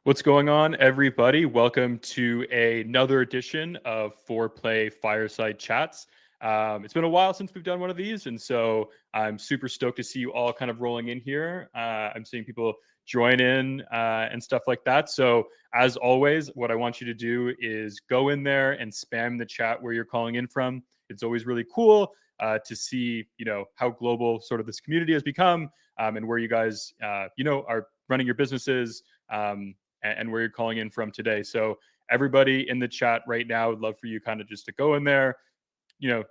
What's going on, everybody? Welcome to another edition of Foreplay Fireside Chats. It's been a while since we've done one of these, and so I'm super stoked to see you all kind of rolling in here. I'm seeing people join in and stuff like that. So, as always, what I want you to do is go in there and spam the chat where you're calling in from. It's always really cool to see, how global sort of this community has become, and where you guys, are running your businesses. And where you're calling in from today. So everybody in the chat right now, would love for you kind of just to go in there,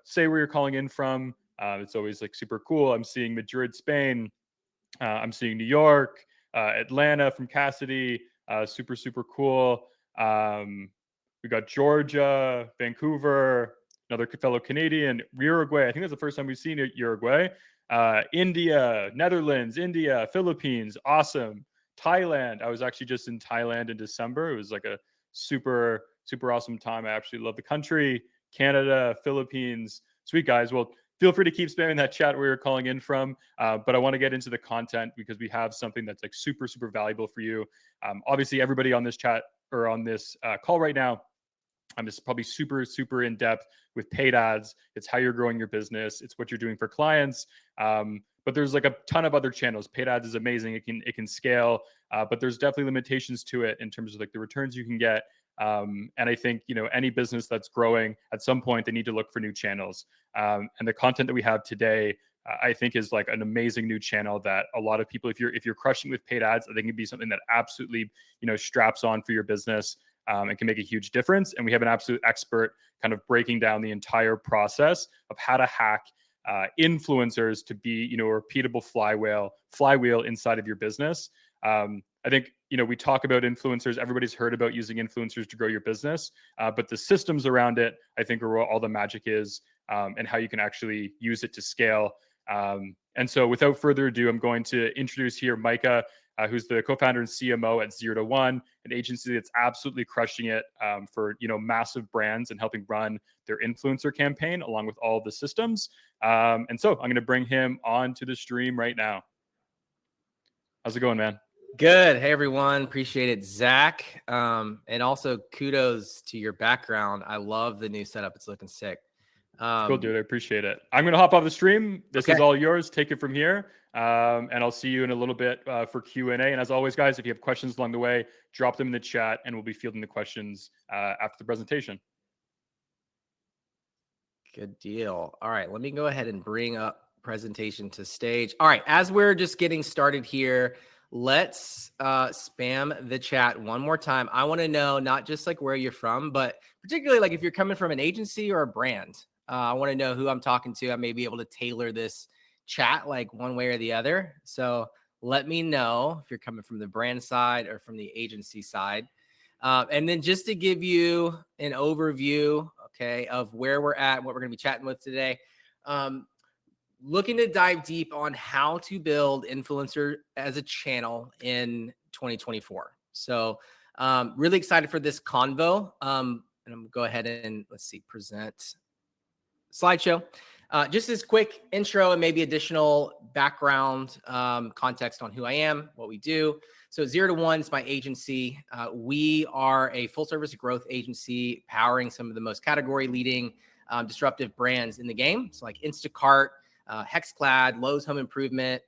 say where you're calling in from. It's always like super cool. I'm seeing Madrid, Spain. I'm seeing New York, Atlanta from Cassidy. Super, super cool. We got Georgia, Vancouver, another fellow Canadian, Uruguay. I think that's the first time we've seen Uruguay. India, Netherlands, India, Philippines. Awesome. Thailand. I was actually just in Thailand in December. It was like a super, super awesome time. I absolutely love the country. Canada, Philippines. Sweet guys. Well, feel free to keep spamming that chat where you're calling in from. But I want to get into the content because we have something that's like super, super valuable for you. Obviously, everybody on this chat or on this call right now, I'm just probably super, super in depth with paid ads. It's how you're growing your business. It's what you're doing for clients. But there's like a ton of other channels. Paid ads is amazing. It can scale, but there's definitely limitations to it in terms of like the returns you can get. And I think, any business that's growing at some point, they need to look for new channels. And the content that we have today, I think is like an amazing new channel that a lot of people, if you're crushing with paid ads, I think it'd be something that absolutely, straps on for your business. And can make a huge difference. And we have an absolute expert kind of breaking down the entire process of how to hack influencers to be, a repeatable flywheel inside of your business. I think, we talk about influencers. Everybody's heard about using influencers to grow your business, but the systems around it, I think, are where all the magic is, and how you can actually use it to scale. And so without further ado, I'm going to introduce here Micah, who's the co-founder and CMO at 0 to 1, an agency that's absolutely crushing it for massive brands and helping run their influencer campaign along with all of the systems. And so I'm going to bring him on to the stream right now. How's it going, man? Good. Hey, everyone. Appreciate it, Zach. And also kudos to your background. I love the new setup. It's looking sick. Cool, dude. I appreciate it. I'm going to hop off the stream. This is all yours. Take it from here. And I'll see you in a little bit for Q&A. And as always, guys, if you have questions along the way, drop them in the chat and we'll be fielding the questions after the presentation. Good deal. All right. Let me go ahead and bring up presentation to stage. All right. As we're just getting started here, let's spam the chat one more time. I want to know not just like where you're from, but particularly like if you're coming from an agency or a brand. I want to know who I'm talking to. I may be able to tailor this chat like one way or the other. So let me know if you're coming from the brand side or from the agency side. And then just to give you an overview, okay, of where we're at, what we're going to be chatting with today. Looking to dive deep on how to build influencer as a channel in 2024. So really excited for this convo. And I'm going to go ahead and present slideshow. Just this quick intro and maybe additional background context on who I am, what we do. So 0 to 1 is my agency. We are a full service growth agency powering some of the most category leading disruptive brands in the game. So like Instacart, Hexclad, Lowe's Home Improvement,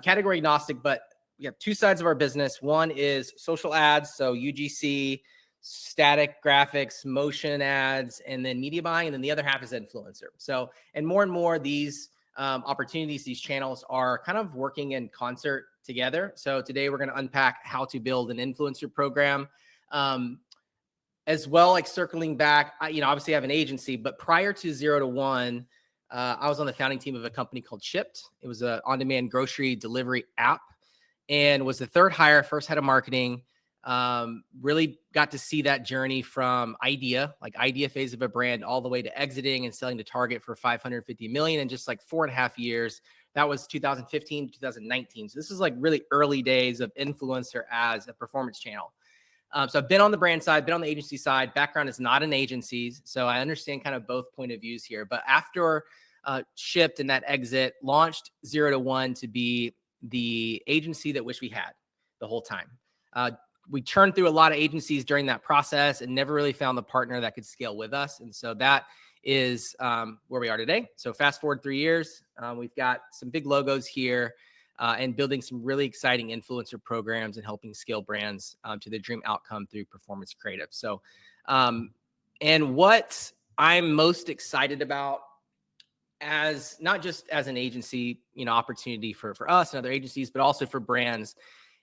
category agnostic, but we have two sides of our business. One is social ads, so UGC, static graphics, motion ads, and then media buying. And then the other half is influencer. So, and more these opportunities, these channels are kind of working in concert together. So today we're going to unpack how to build an influencer program. As well, like circling back, obviously I have an agency, but prior to 0 to 1, I was on the founding team of a company called Shipped. It was an on-demand grocery delivery app and was the third hire, first head of marketing. Really got to see that journey from idea phase of a brand all the way to exiting and selling to Target for $550 million in just like 4.5 years. That was 2015 to 2019. So this is like really early days of influencer as a performance channel. So I've been on the brand side, been on the agency side. Background is not in agencies, so I understand kind of both point of views here. But after Shipped and that exit, launched 0 to 1 to be the agency that wish we had the whole time. we churned through a lot of agencies during that process and never really found the partner that could scale with us. And so that is where we are today. So fast forward 3 years, we've got some big logos here and building some really exciting influencer programs and helping scale brands to their dream outcome through performance creative. So, and what I'm most excited about as not just as an agency, opportunity for us and other agencies, but also for brands,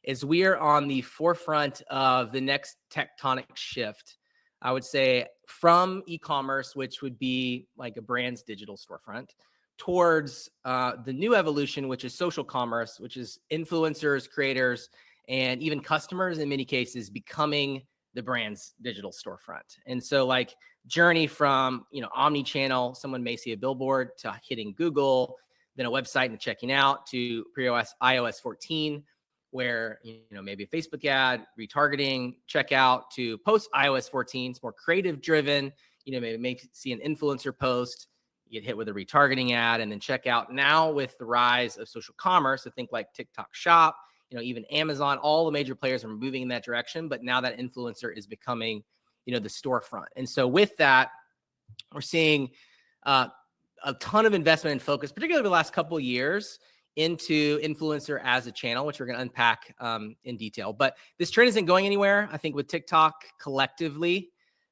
is we are on the forefront of the next tectonic shift. I would say from e-commerce, which would be like a brand's digital storefront, towards the new evolution, which is social commerce, which is influencers, creators, and even customers in many cases becoming the brand's digital storefront. And so like journey from, omni-channel, someone may see a billboard, to hitting Google, then a website and checking out, to iOS 14, where, maybe a Facebook ad, retargeting, checkout, to post iOS 14. It's more creative driven. Maybe see an influencer post, you get hit with a retargeting ad, and then check out. Now with the rise of social commerce, I think like TikTok Shop, even Amazon, all the major players are moving in that direction. But now that influencer is becoming, the storefront. And so with that, we're seeing a ton of investment and focus, particularly the last couple of years, into influencer as a channel, which we're going to unpack in detail. But this trend isn't going anywhere. I think with TikTok collectively,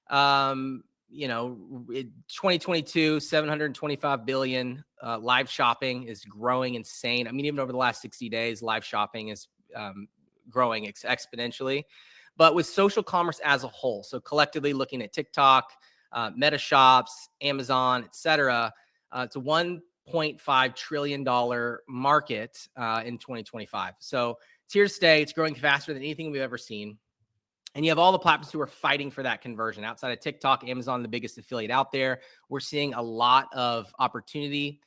2022, 725 billion. Live shopping is growing insane. I mean, even over the last 60 days, live shopping is growing exponentially. But with social commerce as a whole, so collectively looking at TikTok, Meta Shops, Amazon, et cetera, it's a $1.5 trillion market in 2025. So it's here to stay. It's growing faster than anything we've ever seen. And you have all the platforms who are fighting for that conversion. Outside of TikTok, Amazon, the biggest affiliate out there, we're seeing a lot of opportunity,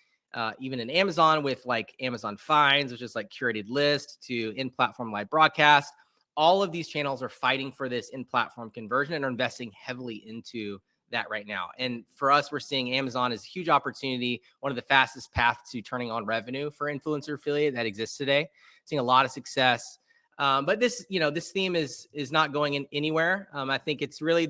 even in Amazon, with like Amazon Finds, which is like curated list, to in-platform live broadcast. All of these channels are fighting for this in-platform conversion and are investing heavily into that right now. And for us, we're seeing Amazon as a huge opportunity, one of the fastest paths to turning on revenue for influencer affiliate that exists today. Seeing a lot of success. But this theme is not going anywhere. I think it's really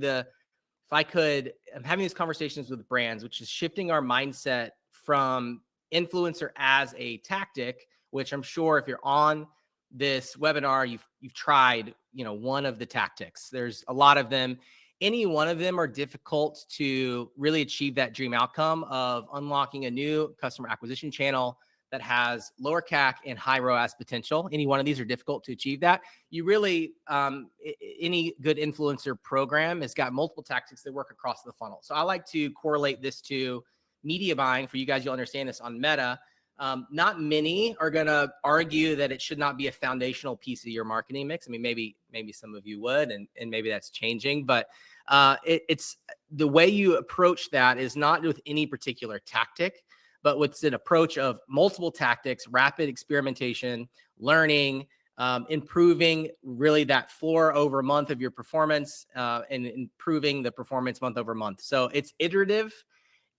I'm having these conversations with brands, which is shifting our mindset from influencer as a tactic, which I'm sure if you're on this webinar, you've tried, one of the tactics. There's a lot of them. Any one of them are difficult to really achieve that dream outcome of unlocking a new customer acquisition channel that has lower CAC and high ROAS potential. Any one of these are difficult to achieve that. You really, any good influencer program has got multiple tactics that work across the funnel. So I like to correlate this to media buying. For you guys, you'll understand this on Meta. Not many are going to argue that it should not be a foundational piece of your marketing mix. I mean, maybe some of you would, and maybe that's changing, but it's the way you approach that is not with any particular tactic, but with an approach of multiple tactics, rapid experimentation, learning, improving really that floor over month of your performance, and improving the performance month over month. So it's iterative.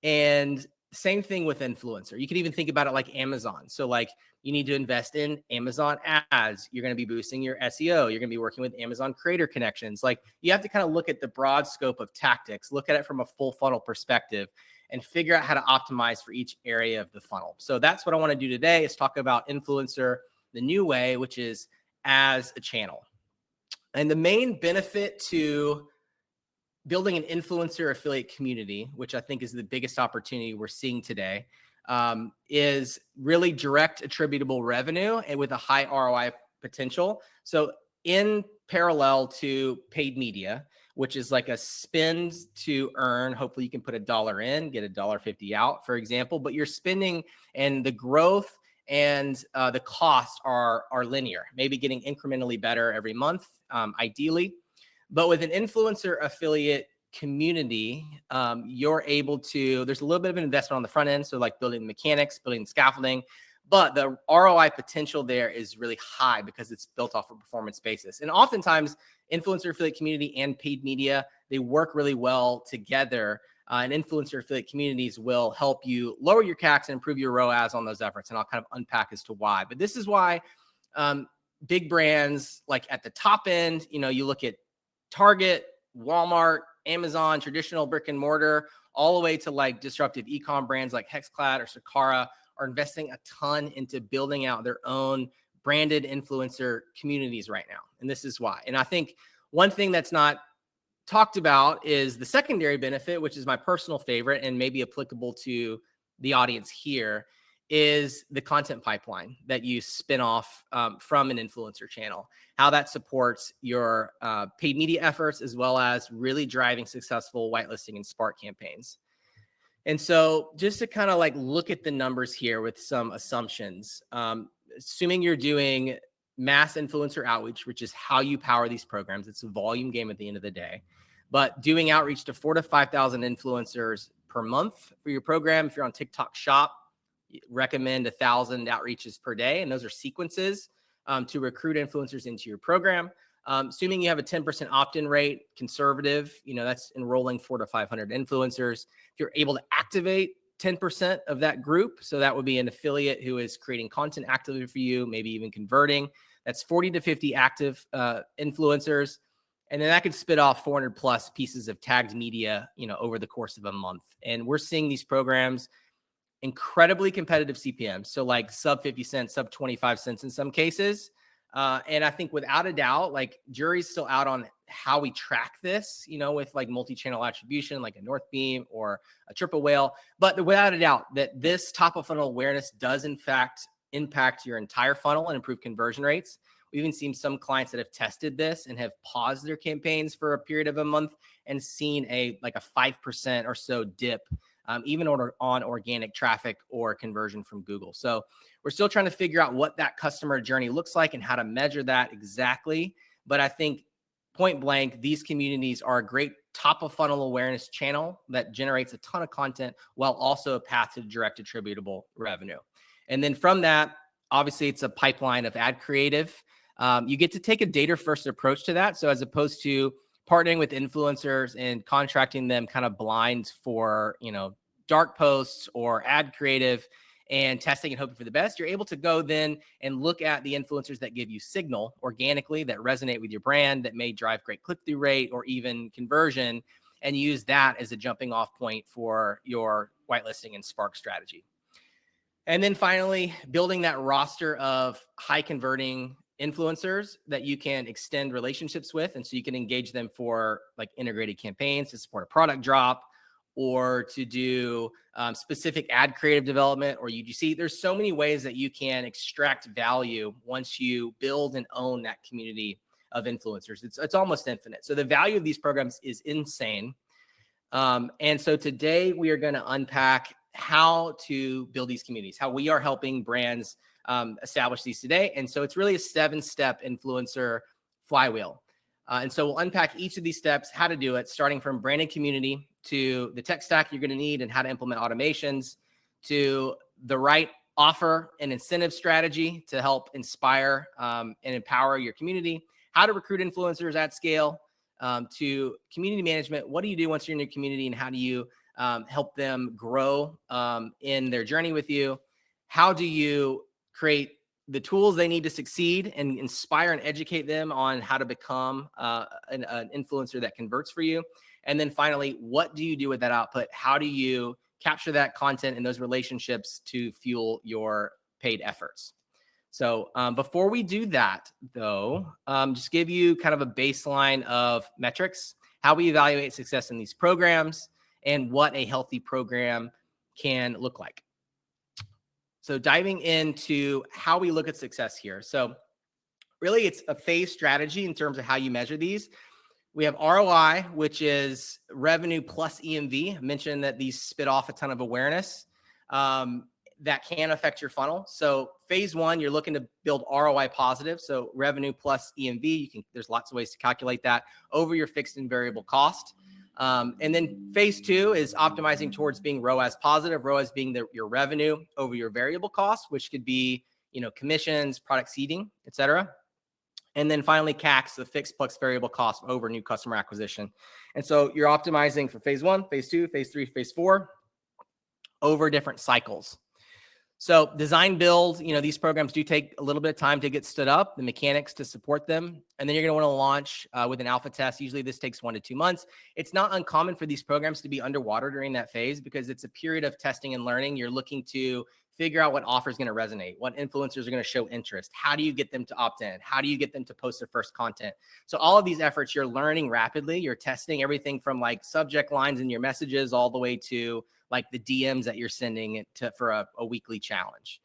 And same thing with influencer. You could even think about it like Amazon. So like you need to invest in Amazon ads. You're going to be boosting your SEO. You're going to be working with Amazon creator connections. Like you have to kind of look at the broad scope of tactics, look at it from a full funnel perspective, and figure out how to optimize for each area of the funnel. So that's what I want to do today, is talk about influencer the new way, which is as a channel. And the main benefit to building an influencer affiliate community, which I think is the biggest opportunity we're seeing today, is really direct attributable revenue and with a high ROI potential. So in parallel to paid media, which is like a spend to earn, hopefully you can put $1 in, get $1.50 out, for example, but you're spending, and the growth and the cost are linear, maybe getting incrementally better every month, ideally. But with an influencer affiliate community, you're able to, there's a little bit of an investment on the front end. So like building the mechanics, building the scaffolding, but the ROI potential there is really high because it's built off a performance basis. And oftentimes influencer affiliate community and paid media, they work really well together. And influencer affiliate communities will help you lower your CACs and improve your ROAS on those efforts. And I'll kind of unpack as to why. But this is why big brands like at the top end, you look at Target, Walmart, Amazon, traditional brick and mortar, all the way to like disruptive e-com brands like Hexclad or Sakara are investing a ton into building out their own branded influencer communities right now. And this is why. And I think one thing that's not talked about is the secondary benefit, which is my personal favorite and maybe applicable to the audience here, is the content pipeline that you spin off from an influencer channel, how that supports your paid media efforts, as well as really driving successful whitelisting and Spark campaigns. And so just to kind of like look at the numbers here with some assumptions, assuming you're doing mass influencer outreach, which is how you power these programs, it's a volume game at the end of the day, but doing outreach to 4,000 to 5,000 influencers per month for your program. If you're on TikTok Shop, recommend 1,000 outreaches per day. And those are sequences to recruit influencers into your program. Assuming you have a 10% opt-in rate, conservative, that's enrolling 400 to 500 influencers. If you're able to activate 10% of that group, so that would be an affiliate who is creating content actively for you, maybe even converting, that's 40 to 50 active influencers. And then that could spit off 400 plus pieces of tagged media, over the course of a month. And we're seeing these programs incredibly competitive CPM. So like sub 50 cents, sub 25 cents in some cases. And I think without a doubt, like jury's still out on how we track this, with like multi-channel attribution, like a Northbeam or a Triple Whale. But without a doubt that this top of funnel awareness does in fact impact your entire funnel and improve conversion rates. We've even seen some clients that have tested this and have paused their campaigns for a period of a month and seen a 5% or so dip, even on organic traffic or conversion from Google. So we're still trying to figure out what that customer journey looks like and how to measure that exactly. But I think point blank, these communities are a great top of funnel awareness channel that generates a ton of content while also a path to direct attributable revenue. And then from that, obviously it's a pipeline of ad creative. You get to take a data first approach to that. So as opposed to partnering with influencers and contracting them kind of blind for, dark posts or ad creative and testing and hoping for the best, you're able to go then and look at the influencers that give you signal organically, that resonate with your brand, that may drive great click-through rate or even conversion, and use that as a jumping off point for your whitelisting and Spark strategy. And then finally, building that roster of high converting influencers that you can extend relationships with. And so you can engage them for like integrated campaigns to support a product drop or to do specific ad creative development or UGC. There's so many ways that you can extract value once you build and own that community of influencers. It's almost infinite. So the value of these programs is insane. And so today we are going to unpack how to build these communities, how we are helping brands establish these today. And so it's really a 7-step influencer flywheel. And so we'll unpack each of these steps, how to do it, starting from branded community to the tech stack you're going to need and how to implement automations, to the right offer and incentive strategy to help inspire and empower your community, how to recruit influencers at scale, to community management. What do you do once you're in your community and how do you help them grow in their journey with you? How do you create the tools they need to succeed and inspire and educate them on how to become an influencer that converts for you? And then finally, what do you do with that output? How do you capture that content and those relationships to fuel your paid efforts? So before we do that, though, just give you kind of a baseline of metrics, how we evaluate success in these programs, and what a healthy program can look like. So diving into how we look at success here. So really it's a phase strategy in terms of how you measure these. We have ROI, which is revenue plus EMV. I mentioned that these spit off a ton of awareness that can affect your funnel. So phase 1, you're looking to build ROI positive. So revenue plus EMV, there's lots of ways to calculate that over your fixed and variable cost. And then phase 2 is optimizing towards being ROAS positive, ROAS being your revenue over your variable cost, which could be, commissions, product seeding, et cetera. And then finally CACs, the fixed plus variable cost over new customer acquisition. And so you're optimizing for phase 1, phase 2, phase 3, phase 4 over different cycles. So design build, these programs do take a little bit of time to get stood up, the mechanics to support them. And then you're going to want to launch with an alpha test. Usually this takes 1 to 2 months. It's not uncommon for these programs to be underwater during that phase because it's a period of testing and learning. You're looking to figure out what offer is going to resonate, what influencers are going to show interest. How do you get them to opt in? How do you get them to post their first content? So all of these efforts, you're learning rapidly. You're testing everything from like subject lines in your messages all the way to like the DMs that you're sending it to for a weekly challenge.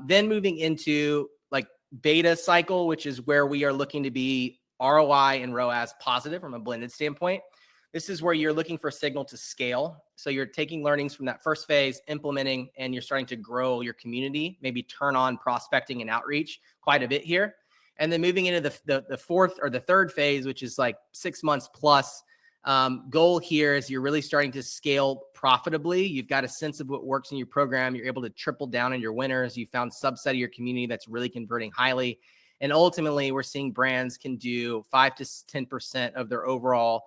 Then moving into like beta cycle, which is where we are looking to be ROI and ROAS positive from a blended standpoint. This is where you're looking for a signal to scale. So you're taking learnings from that first phase, implementing, and you're starting to grow your community, maybe turn on prospecting and outreach quite a bit here. And then moving into the fourth or the third phase, which is like 6 months plus, goal here is you're really starting to scale profitably. You've got a sense of what works in your program. You're able to triple down on your winners. You found subset of your community that's really converting highly. And ultimately, we're seeing brands can do 5 to 10% of their overall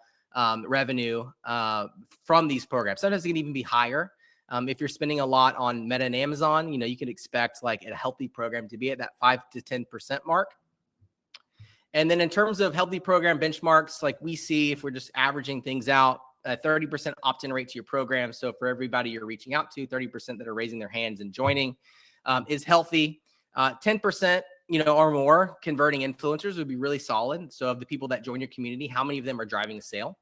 revenue from these programs. Sometimes it can even be higher. If you're spending a lot on Meta and Amazon, you can expect like a healthy program to be at that 5 to 10% mark. And then in terms of healthy program benchmarks, like we see if we're just averaging things out, a 30% opt-in rate to your program. So for everybody you're reaching out to, 30% that are raising their hands and joining is healthy. 10%, or more converting influencers would be really solid. So of the people that join your community, how many of them are driving a sale?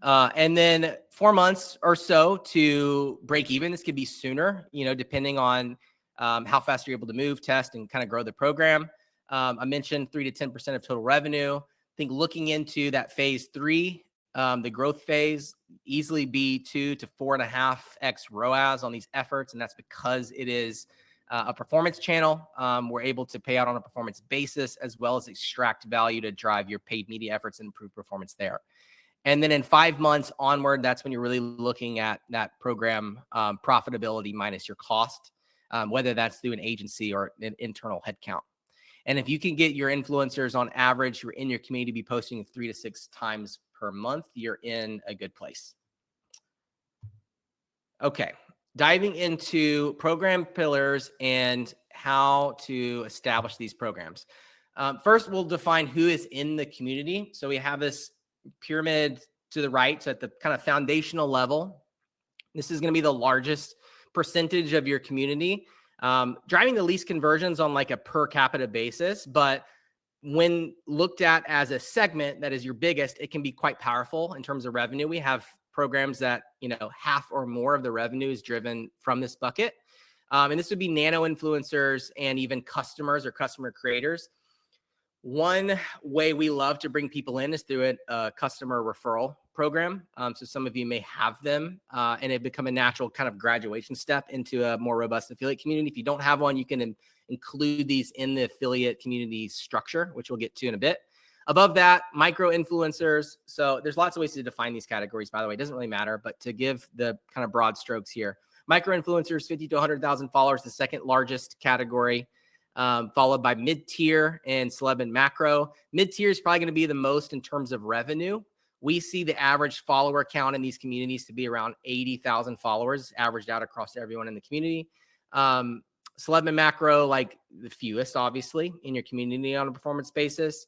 And then 4 months or so to break even. This could be sooner, depending on how fast you're able to move, test, and kind of grow the program. I mentioned 3 to 10% of total revenue. I think looking into that phase 3, the growth phase, easily be 2 to 4.5x ROAS on these efforts. And that's because it is a performance channel. We're able to pay out on a performance basis as well as extract value to drive your paid media efforts and improve performance there. And then in 5 months onward, that's when you're really looking at that program profitability minus your cost, whether that's through an agency or an internal headcount. And if you can get your influencers on average who are in your community to be posting 3 to 6 times per month, you're in a good place. Okay, diving into program pillars and how to establish these programs. First, we'll define who is in the community. So we have this pyramid to the right. So at the kind of foundational level, this is going to be the largest percentage of your community. Driving the least conversions on like a per capita basis, but when looked at as a segment that is your biggest, it can be quite powerful in terms of revenue. We have programs that, half or more of the revenue is driven from this bucket. And this would be nano influencers and even customers or customer creators. One way we love to bring people in is through a customer referral program. So some of you may have them and it become a natural kind of graduation step into a more robust affiliate community. If you don't have one, you can include these in the affiliate community structure, which we'll get to in a bit. Above that, micro influencers. So there's lots of ways to define these categories, by the way. It doesn't really matter, but to give the kind of broad strokes here. Micro influencers, 50 to 100,000 followers, the second largest category. Followed by mid-tier and celeb and macro. Mid-tier is probably going to be the most in terms of revenue. We see the average follower count in these communities to be around 80,000 followers, averaged out across everyone in the community. Celeb and macro, like the fewest, obviously, in your community on a performance basis.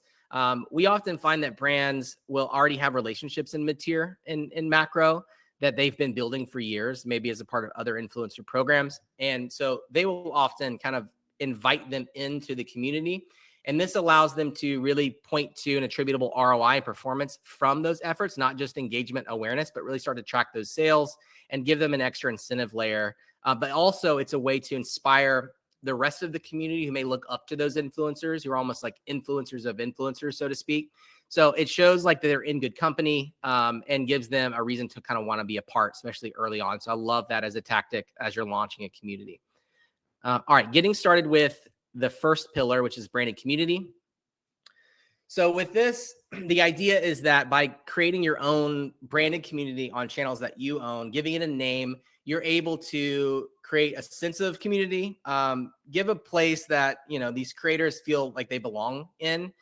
We often find that brands will already have relationships in mid-tier and macro that they've been building for years, maybe as a part of other influencer programs. And so they will often kind of invite them into the community. And this allows them to really point to an attributable ROI and performance from those efforts, not just engagement awareness, but really start to track those sales and give them an extra incentive layer. But also it's a way to inspire the rest of the community who may look up to those influencers who are almost like influencers of influencers, so to speak. So it shows like they're in good company and gives them a reason to kind of want to be a part, especially early on. So I love that as a tactic as you're launching a community. All right, getting started with the first pillar, which is branded community. So with this, the idea is that by creating your own branded community on channels that you own, giving it a name, you're able to create a sense of community, give a place that, these creators feel like they belong in.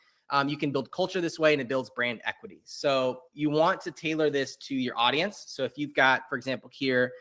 You can build culture this way and it builds brand equity. So you want to tailor this to your audience. So if you've got, for example, here,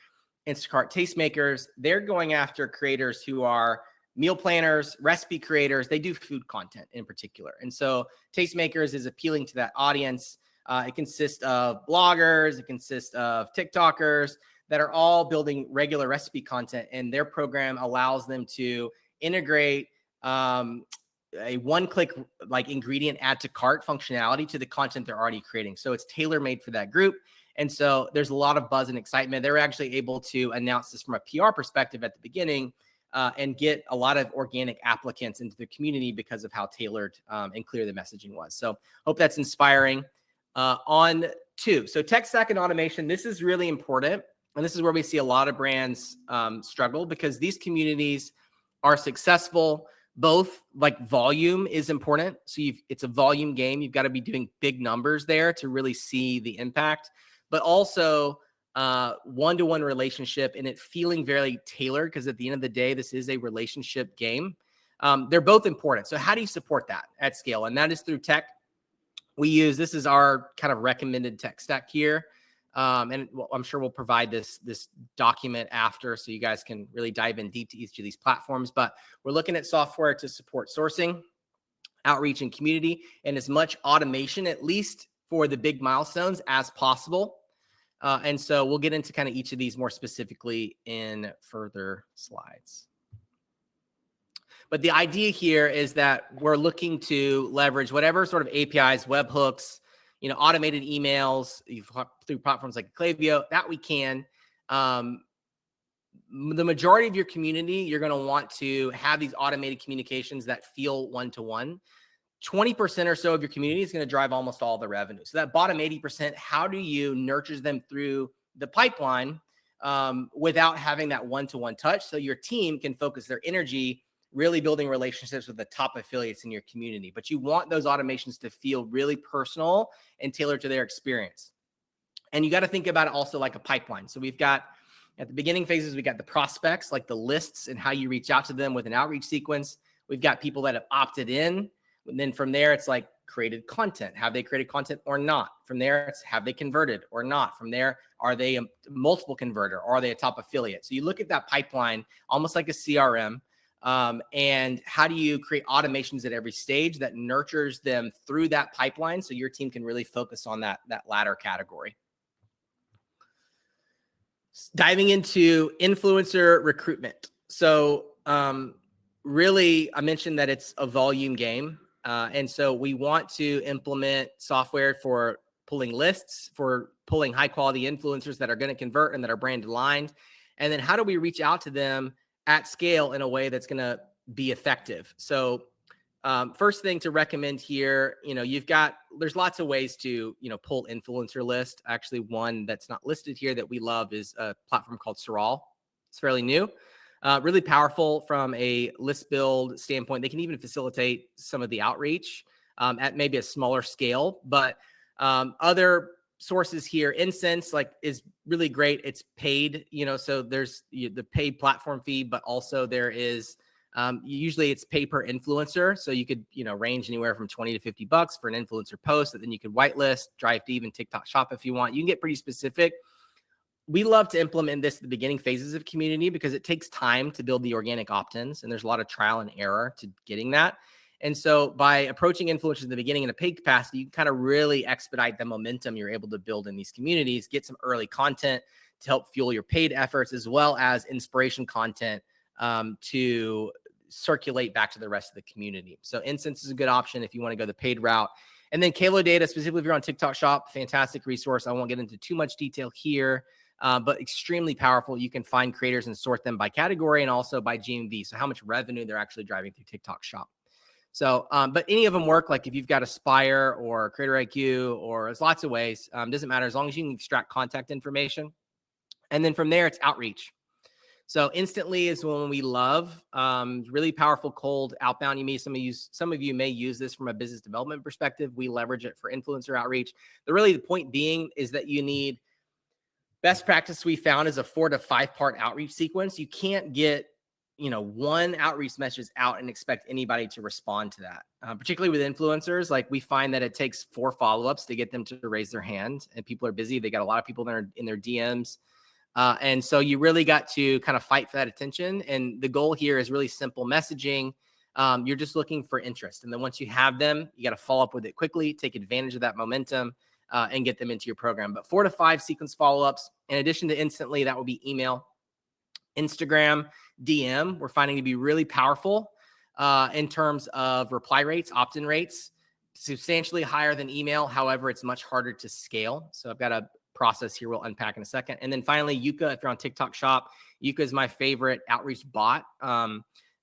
Instacart tastemakers, they're going after creators who are meal planners, recipe creators. They do food content in particular. And so tastemakers is appealing to that audience. It consists of bloggers, it consists of TikTokers that are all building regular recipe content, and their program allows them to integrate a one-click like ingredient add to cart functionality to the content they're already creating. So it's tailor-made for that group. And so there's a lot of buzz and excitement. They're actually able to announce this from a PR perspective at the beginning and get a lot of organic applicants into the community because of how tailored and clear the messaging was. So hope that's inspiring. On two, so tech stack and automation, this is really important. And this is where we see a lot of brands struggle because these communities are successful. Both like volume is important. So it's a volume game. You've got to be doing big numbers there to really see the impact, but also one-to-one relationship and it feeling very tailored because at the end of the day, this is a relationship game. They're both important. So how do you support that at scale? And that is through tech. This is our kind of recommended tech stack here. And I'm sure we'll provide this document after so you guys can really dive in deep to each of these platforms. But we're looking at software to support sourcing, outreach, and community, and as much automation, at least for the big milestones as possible. And so we'll get into kind of each of these more specifically in further slides. But the idea here is that we're looking to leverage whatever sort of APIs, webhooks, automated emails through platforms like Klaviyo that we can. The majority of your community, you're going to want to have these automated communications that feel one-to-one. 20% or so of your community is going to drive almost all the revenue. So that bottom 80%, how do you nurture them through the pipeline without having that one-to-one touch so your team can focus their energy really building relationships with the top affiliates in your community? But you want those automations to feel really personal and tailored to their experience. And you got to think about it also like a pipeline. So we've got at the beginning phases, we got the prospects, like the lists and how you reach out to them with an outreach sequence. We've got people that have opted in. And then from there, it's like created content. Have they created content or not? From there, it's have they converted or not? From there, are they a multiple converter or are they a top affiliate? So you look at that pipeline almost like a CRM. And how do you create automations at every stage that nurtures them through that pipeline so your team can really focus on that latter category? Diving into influencer recruitment. So really, I mentioned that it's a volume game. And so we want to implement software for pulling lists, for pulling high quality influencers that are going to convert and that are brand aligned. And then how do we reach out to them at scale in a way that's going to be effective? So first thing to recommend here, there's lots of ways to, pull influencer list. Actually, one that's not listed here that we love is a platform called Sorrel. It's fairly new, really powerful from a list build standpoint. They can even facilitate some of the outreach at maybe a smaller scale, but other sources here, Incense is really great. It's paid, so there's the paid platform fee, but also there is usually it's pay per influencer. So you could, range anywhere from $20 to $50 for an influencer post that then you could whitelist, drive to even TikTok shop if you want. You can get pretty specific. We love to implement this at the beginning phases of community because it takes time to build the organic opt-ins and there's a lot of trial and error to getting that. And so by approaching influencers in the beginning in a paid capacity, you can kind of really expedite the momentum you're able to build in these communities, get some early content to help fuel your paid efforts, as well as inspiration content to circulate back to the rest of the community. So Incense is a good option if you want to go the paid route. And then Kalo Data, specifically if you're on TikTok Shop, fantastic resource. I won't get into too much detail here, but extremely powerful. You can find creators and sort them by category and also by GMV. So how much revenue they're actually driving through TikTok Shop. So, but any of them work, like if you've got Aspire or Creator IQ, or there's lots of ways, doesn't matter as long as you can extract contact information. And then from there, it's outreach. So Instantly is one we love, really powerful cold outbound. Some of you may use this from a business development perspective. We leverage it for influencer outreach. The point being is that you need best practice we found is a 4 to 5 part outreach sequence. You can't get one outreach message out and expect anybody to respond to that. Particularly with influencers, like we find that it takes 4 follow-ups to get them to raise their hand, and people are busy. They got a lot of people that are in their DMs. And so you really got to kind of fight for that attention. And the goal here is really simple messaging. You're just looking for interest. And then once you have them, you got to follow up with it quickly, take advantage of that momentum, and get them into your program. But 4 to 5 sequence follow-ups, in addition to instantly, that will be email, Instagram, DM, we're finding to be really powerful in terms of reply rates, opt-in rates, substantially higher than email. However, it's much harder to scale. So I've got a process here we'll unpack in a second. And then finally, Yuka, if you're on TikTok Shop, Yuka is my favorite outreach bot.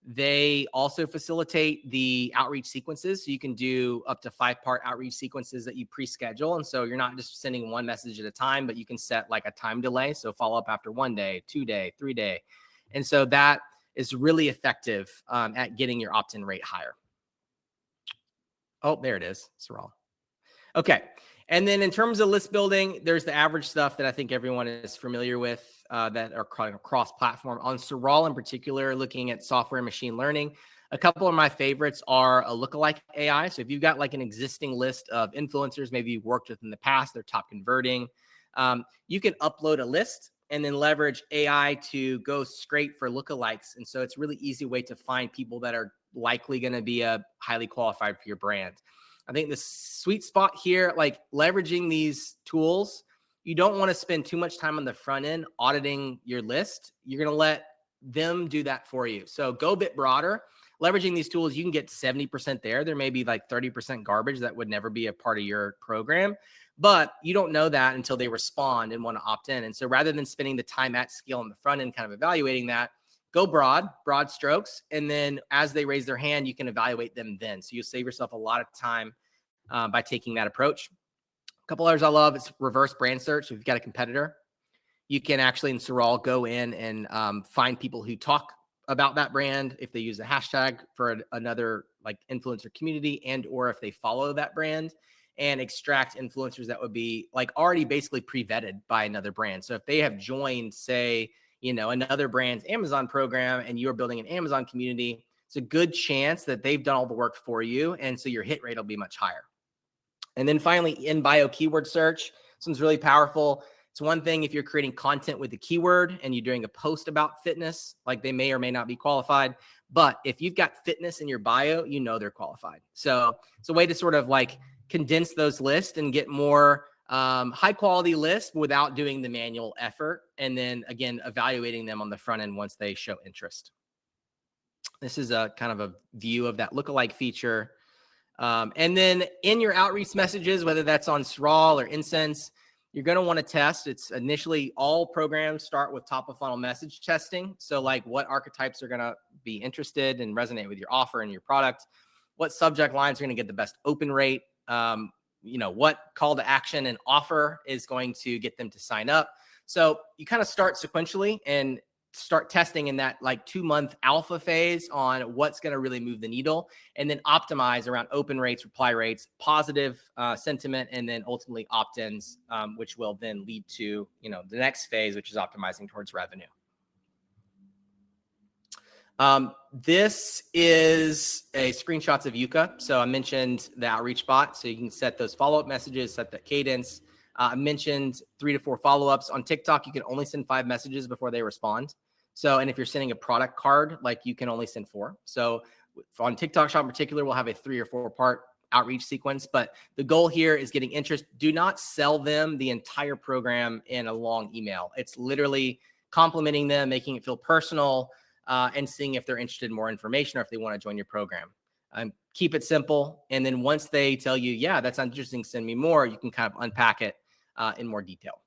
They also facilitate the outreach sequences. So you can do up to 5-part outreach sequences that you pre-schedule. And so you're not just sending one message at a time, but you can set like a time delay. So follow up after 1 day, 2 day, 3 day. And so that is really effective at getting your opt-in rate higher. Oh, there it is, Saral. Okay. And then in terms of list building, there's the average stuff that I think everyone is familiar with that are cross-platform. On Saral in particular, looking at software and machine learning, a couple of my favorites are a lookalike AI. So if you've got like an existing list of influencers, maybe you've worked with in the past, they're top converting, you can upload a list and then leverage AI to go straight for lookalikes. And so it's a really easy way to find people that are likely going to be highly qualified for your brand. I think the sweet spot here, like leveraging these tools, you don't want to spend too much time on the front end auditing your list. You're going to let them do that for you. So go a bit broader. Leveraging these tools, you can get 70% there. There may be like 30% garbage that would never be a part of your program, but you don't know that until they respond and want to opt in. And so rather than spending the time at scale on the front end, kind of evaluating that, go broad strokes. And then as they raise their hand, you can evaluate them then. So you'll save yourself a lot of time by taking that approach. A couple others I love is reverse brand search. So if you've got a competitor, you can actually in Saral go in and find people who talk about that brand if they use a hashtag for another like influencer community, and or if they follow that brand, and extract influencers that would be like already basically pre-vetted by another brand. So if they have joined, say, another brand's Amazon program and you're building an Amazon community, it's a good chance that they've done all the work for you. And so your hit rate will be much higher. And then finally, in bio keyword search, this one's really powerful. It's one thing if you're creating content with a keyword and you're doing a post about fitness, like they may or may not be qualified. But if you've got fitness in your bio, they're qualified. So it's a way to sort of like condense those lists and get more high quality lists without doing the manual effort. And then again, evaluating them on the front end once they show interest. This is a kind of a view of that lookalike feature. And then in your outreach messages, whether that's on Saral or Incense, you're going to want to test. It's initially all programs start with top of funnel message testing. So like what archetypes are going to be interested and resonate with your offer and your product, what subject lines are going to get the best open rate, what call to action and offer is going to get them to sign up. So you kind of start sequentially and start testing in that like 2-month alpha phase on what's going to really move the needle, and then optimize around open rates, reply rates, positive sentiment, and then ultimately opt-ins, which will then lead to, the next phase, which is optimizing towards revenue. This is a screenshots of Yuka. So I mentioned the outreach bot. So you can set those follow-up messages, set that cadence. I mentioned 3 to 4 follow-ups. On TikTok, you can only send 5 messages before they respond. So, and if you're sending a product card, like you can only send 4. So on TikTok Shop in particular, we'll have a 3 or 4-part outreach sequence. But the goal here is getting interest. Do not sell them the entire program in a long email. It's literally complimenting them, making it feel personal, and seeing if they're interested in more information or if they want to join your program. Keep it simple. And then once they tell you, yeah, that sounds interesting, send me more, you can kind of unpack it in more detail.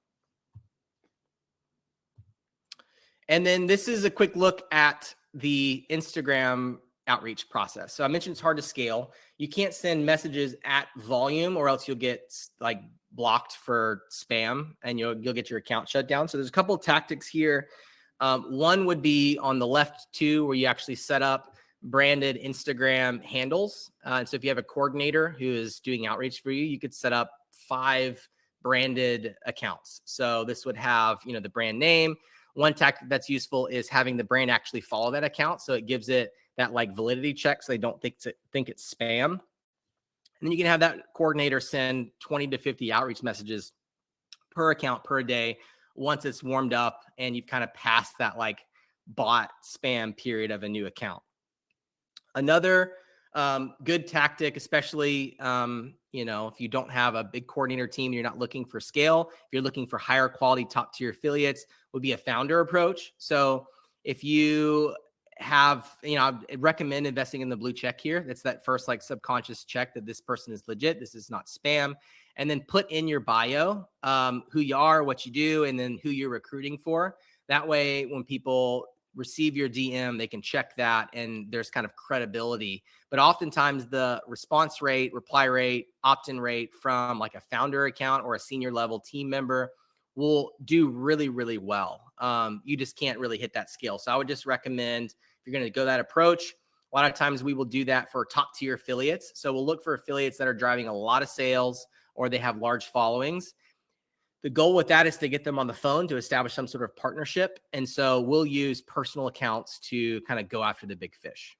And then this is a quick look at the Instagram outreach process. So I mentioned it's hard to scale. You can't send messages at volume or else you'll get like blocked for spam and you'll get your account shut down. So there's a couple of tactics here. One would be on the left 2, where you actually set up branded Instagram handles. So if you have a coordinator who is doing outreach for you, you could set up 5 branded accounts. So this would have, the brand name. One tactic that's useful is having the brand actually follow that account. So it gives it that like validity check so they don't think it's spam. And then you can have that coordinator send 20 to 50 outreach messages per account per day once it's warmed up and you've kind of passed that like bot spam period of a new account. Another good tactic, especially, if you don't have a big coordinator team, you're not looking for scale, if you're looking for higher quality top tier affiliates, would be a founder approach. So if you have, I recommend investing in the blue check here. That's that first like subconscious check that this person is legit. This is not spam. And then put in your bio, who you are, what you do, and then who you're recruiting for. That way, when people receive your DM, they can check that and there's kind of credibility. But oftentimes the response rate, reply rate, opt-in rate from like a founder account or a senior level team member will do really, really well. You just can't really hit that scale. So I would just recommend, if you're going to go that approach, a lot of times we will do that for top tier affiliates. So we'll look for affiliates that are driving a lot of sales or they have large followings. The goal with that is to get them on the phone to establish some sort of partnership. And so we'll use personal accounts to kind of go after the big fish.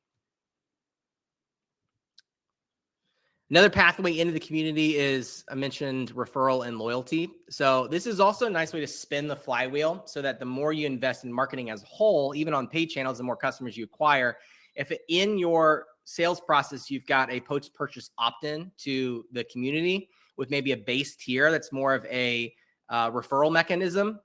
Another pathway into the community is, I mentioned, referral and loyalty. So this is also a nice way to spin the flywheel so that the more you invest in marketing as a whole, even on paid channels, the more customers you acquire. If in your sales process, you've got a post-purchase opt-in to the community with maybe a base tier that's more of a referral mechanism,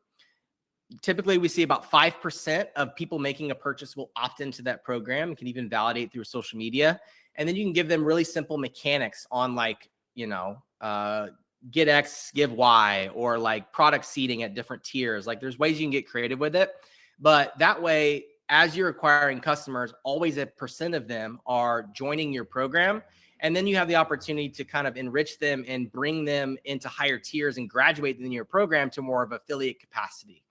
typically we see about 5% of people making a purchase will opt into that program. You can even validate through social media. And then you can give them really simple mechanics on like, get X, give Y, or like product seeding at different tiers. Like there's ways you can get creative with it. But that way, as you're acquiring customers, always a percent of them are joining your program. And then you have the opportunity to kind of enrich them and bring them into higher tiers and graduate them in your program to more of affiliate capacity.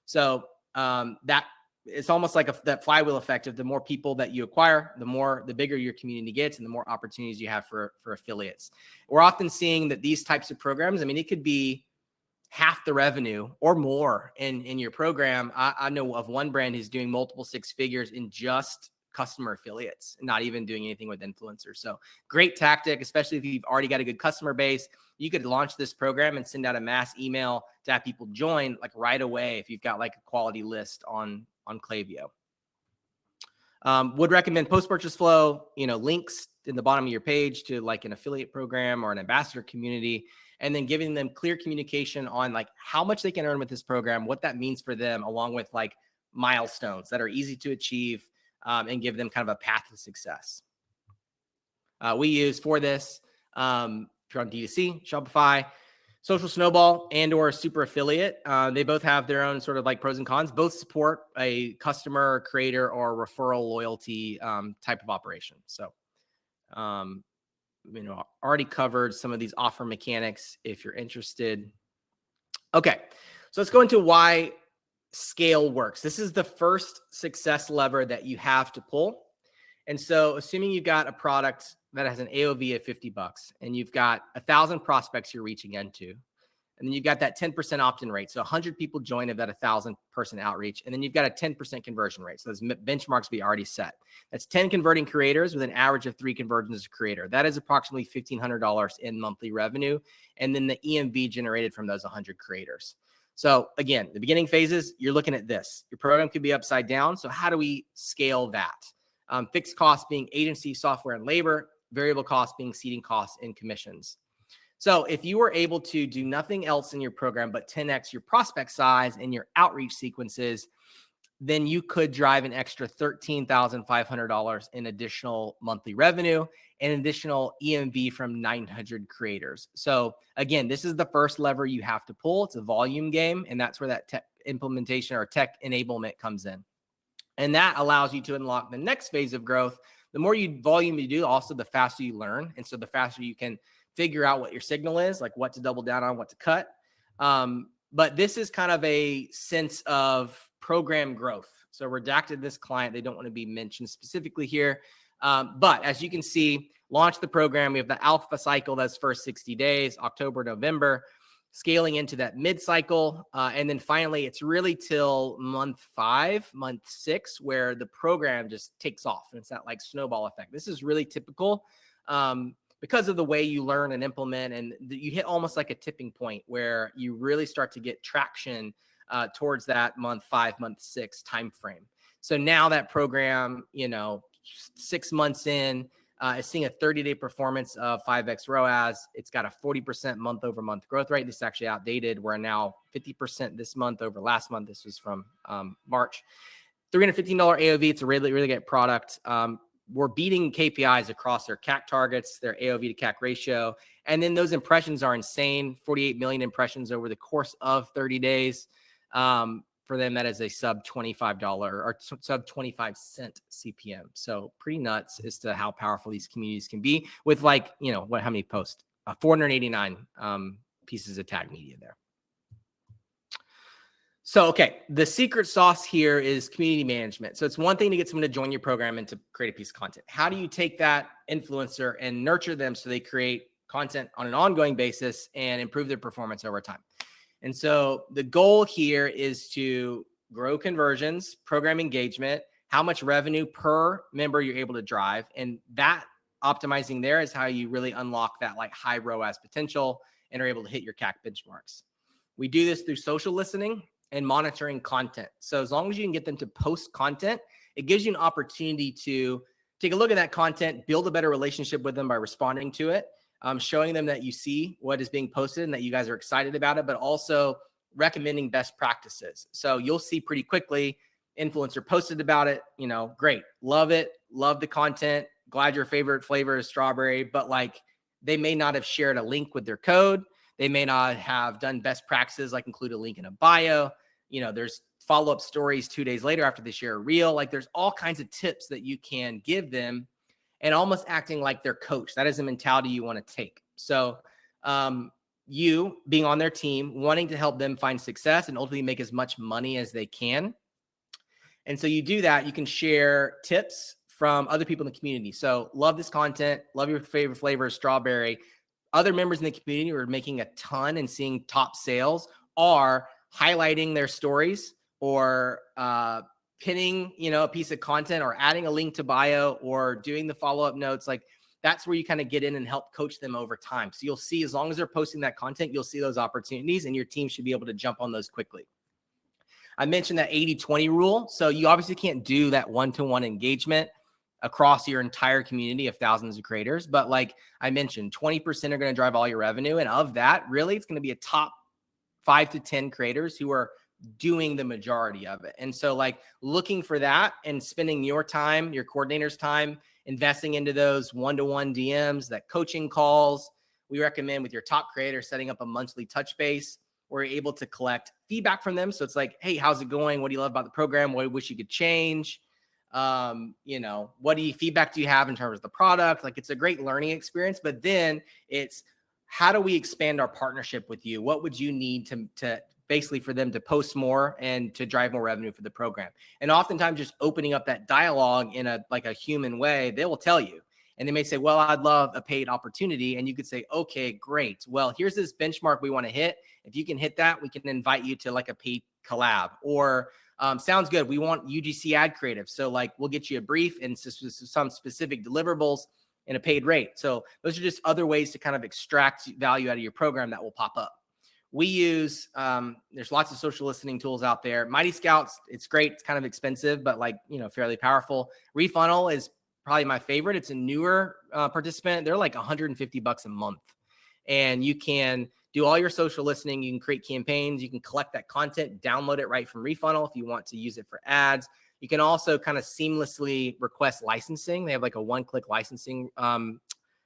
So that it's almost like that flywheel effect of the more people that you acquire, the bigger your community gets and the more opportunities you have for affiliates. We're often seeing that these types of programs, I mean, it could be half the revenue or more in your program. I know of one brand who's doing multiple six figures in just customer affiliates and not even doing anything with influencers. So great tactic, especially if you've already got a good customer base. You could launch this program and send out a mass email to have people join like right away if you've got like a quality list on Klaviyo. Would recommend post-purchase flow, links in the bottom of your page to like an affiliate program or an ambassador community, and then giving them clear communication on like how much they can earn with this program, what that means for them, along with like milestones that are easy to achieve, and give them kind of a path to success. We use for this, if you're on D2C, Shopify, Social Snowball, and or Super Affiliate. They both have their own sort of like pros and cons. Both support a customer, creator, or referral loyalty type of operation. So, already covered some of these offer mechanics if you're interested. Okay, so let's go into why scale works. This is the first success lever that you have to pull. And so assuming you've got a product that has an AOV of $50 and you've got 1,000 prospects you're reaching into, and then you've got that 10% opt-in rate. So 100 people join of that 1,000 person outreach. And then you've got a 10% conversion rate. So those benchmarks we already set. That's 10 converting creators with an average of 3 conversions a creator. That is approximately $1,500 in monthly revenue. And then the EMV generated from those 100 creators. So again, the beginning phases, you're looking at this. Your program could be upside down. So how do we scale that? Fixed costs being agency, software, and labor. Variable costs being seeding costs and commissions. So if you were able to do nothing else in your program but 10x your prospect size and your outreach sequences, then you could drive an extra $13,500 in additional monthly revenue and additional EMV from 900 creators. So again, this is the first lever you have to pull. It's a volume game, and that's where that tech implementation or tech enablement comes in. And that allows you to unlock the next phase of growth. The more volume you do, also the faster you learn. And so the faster you can figure out what your signal is, like what to double down on, what to cut. But this is kind of a sense of program growth. So redacted this client. They don't want to be mentioned specifically here. But as you can see, launch the program. We have the alpha cycle. That's first 60 days, October, November, scaling into that mid cycle. And then finally, it's really till month 5, month 6, where the program just takes off. And it's that like snowball effect. This is really typical. Because of the way you learn and implement, and you hit almost like a tipping point where you really start to get traction towards that month 5, month 6 timeframe. So now that program, 6 months in, is seeing a 30-day performance of 5x ROAS. It's got a 40% month-over-month growth rate. This is actually outdated. We're now 50% this month over last month. This was from March. $315 AOV. It's a really, really great product. We're beating KPIs across their CAC targets, their AOV to CAC ratio. And then those impressions are insane. 48 million impressions over the course of 30 days. For them, that is a sub $25 or sub 25 cent CPM. So pretty nuts as to how powerful these communities can be with how many posts? 489 pieces of tag media there. So, okay, the secret sauce here is community management. So it's one thing to get someone to join your program and to create a piece of content. How do you take that influencer and nurture them so they create content on an ongoing basis and improve their performance over time? And so the goal here is to grow conversions, program engagement, how much revenue per member you're able to drive. And that optimizing there is how you really unlock that like high ROAS potential and are able to hit your CAC benchmarks. We do this through social listening and monitoring content. So as long as you can get them to post content, it gives you an opportunity to take a look at that content, build a better relationship with them by responding to it, showing them that you see what is being posted and that you guys are excited about it, but also recommending best practices. So you'll see pretty quickly, influencer posted about it, great, love it, love the content, glad your favorite flavor is strawberry, but like they may not have shared a link with their code. They may not have done best practices, like include a link in a bio. There's follow-up stories 2 days later after they share a reel. Like there's all kinds of tips that you can give them and almost acting like their coach. That is a mentality you want to take. So you being on their team, wanting to help them find success and ultimately make as much money as they can. And so you do that, you can share tips from other people in the community. So love this content, love your favorite flavor is strawberry. Other members in the community who are making a ton and seeing top sales are highlighting their stories or pinning, a piece of content or adding a link to bio or doing the follow-up notes. Like that's where you kind of get in and help coach them over time. So you'll see, as long as they're posting that content, you'll see those opportunities and your team should be able to jump on those quickly. I mentioned that 80-20 rule. So you obviously can't do that one-to-one engagement across your entire community of thousands of creators. But like I mentioned, 20% are going to drive all your revenue. And of that, really, it's going to be a top 5 to 10 creators who are doing the majority of it. And so like looking for that and spending your time, your coordinator's time, investing into those one-to-one DMs, that coaching calls. We recommend with your top creator setting up a monthly touch base where you're able to collect feedback from them. So it's like, hey, how's it going? What do you love about the program? What do you wish you could change? What feedback do you have in terms of the product? Like it's a great learning experience, but then it's how do we expand our partnership with you? What would you need to basically for them to post more and to drive more revenue for the program? And oftentimes just opening up that dialogue in a human way, they will tell you. And they may say, well, I'd love a paid opportunity. And you could say, okay, great. Well, here's this benchmark we want to hit. If you can hit that, we can invite you to like a paid collab or sounds good. We want UGC ad creative. So like we'll get you a brief and some specific deliverables and a paid rate. So those are just other ways to kind of extract value out of your program that will pop up. We use, there's lots of social listening tools out there. Mighty Scouts, it's great. It's kind of expensive, but fairly powerful. Refunnel is probably my favorite. It's a newer participant. They're like $150 a month. And you can do all your social listening. You can create campaigns. You can collect that content, download it right from Refunnel if you want to use it for ads. You can also kind of seamlessly request licensing. They have like a one-click licensing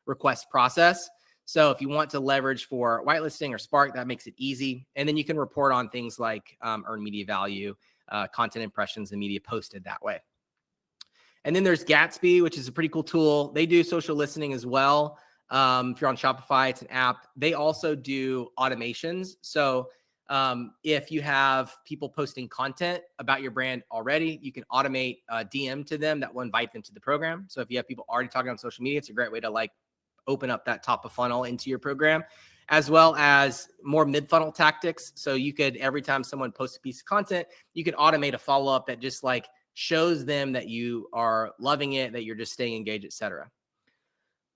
request process. So if you want to leverage for whitelisting or Spark, that makes it easy. And then you can report on things like earned media value, content impressions, and media posted that way. And then there's Gatsby, which is a pretty cool tool. They do social listening as well. If you're on Shopify, it's an app. They also do automations. So if you have people posting content about your brand already, you can automate a DM to them that will invite them to the program. So if you have people already talking on social media, it's a great way to open up that top of funnel into your program, as well as more mid-funnel tactics. So you could, every time someone posts a piece of content, you could automate a follow-up that just shows them that you are loving it, that you're just staying engaged, etc.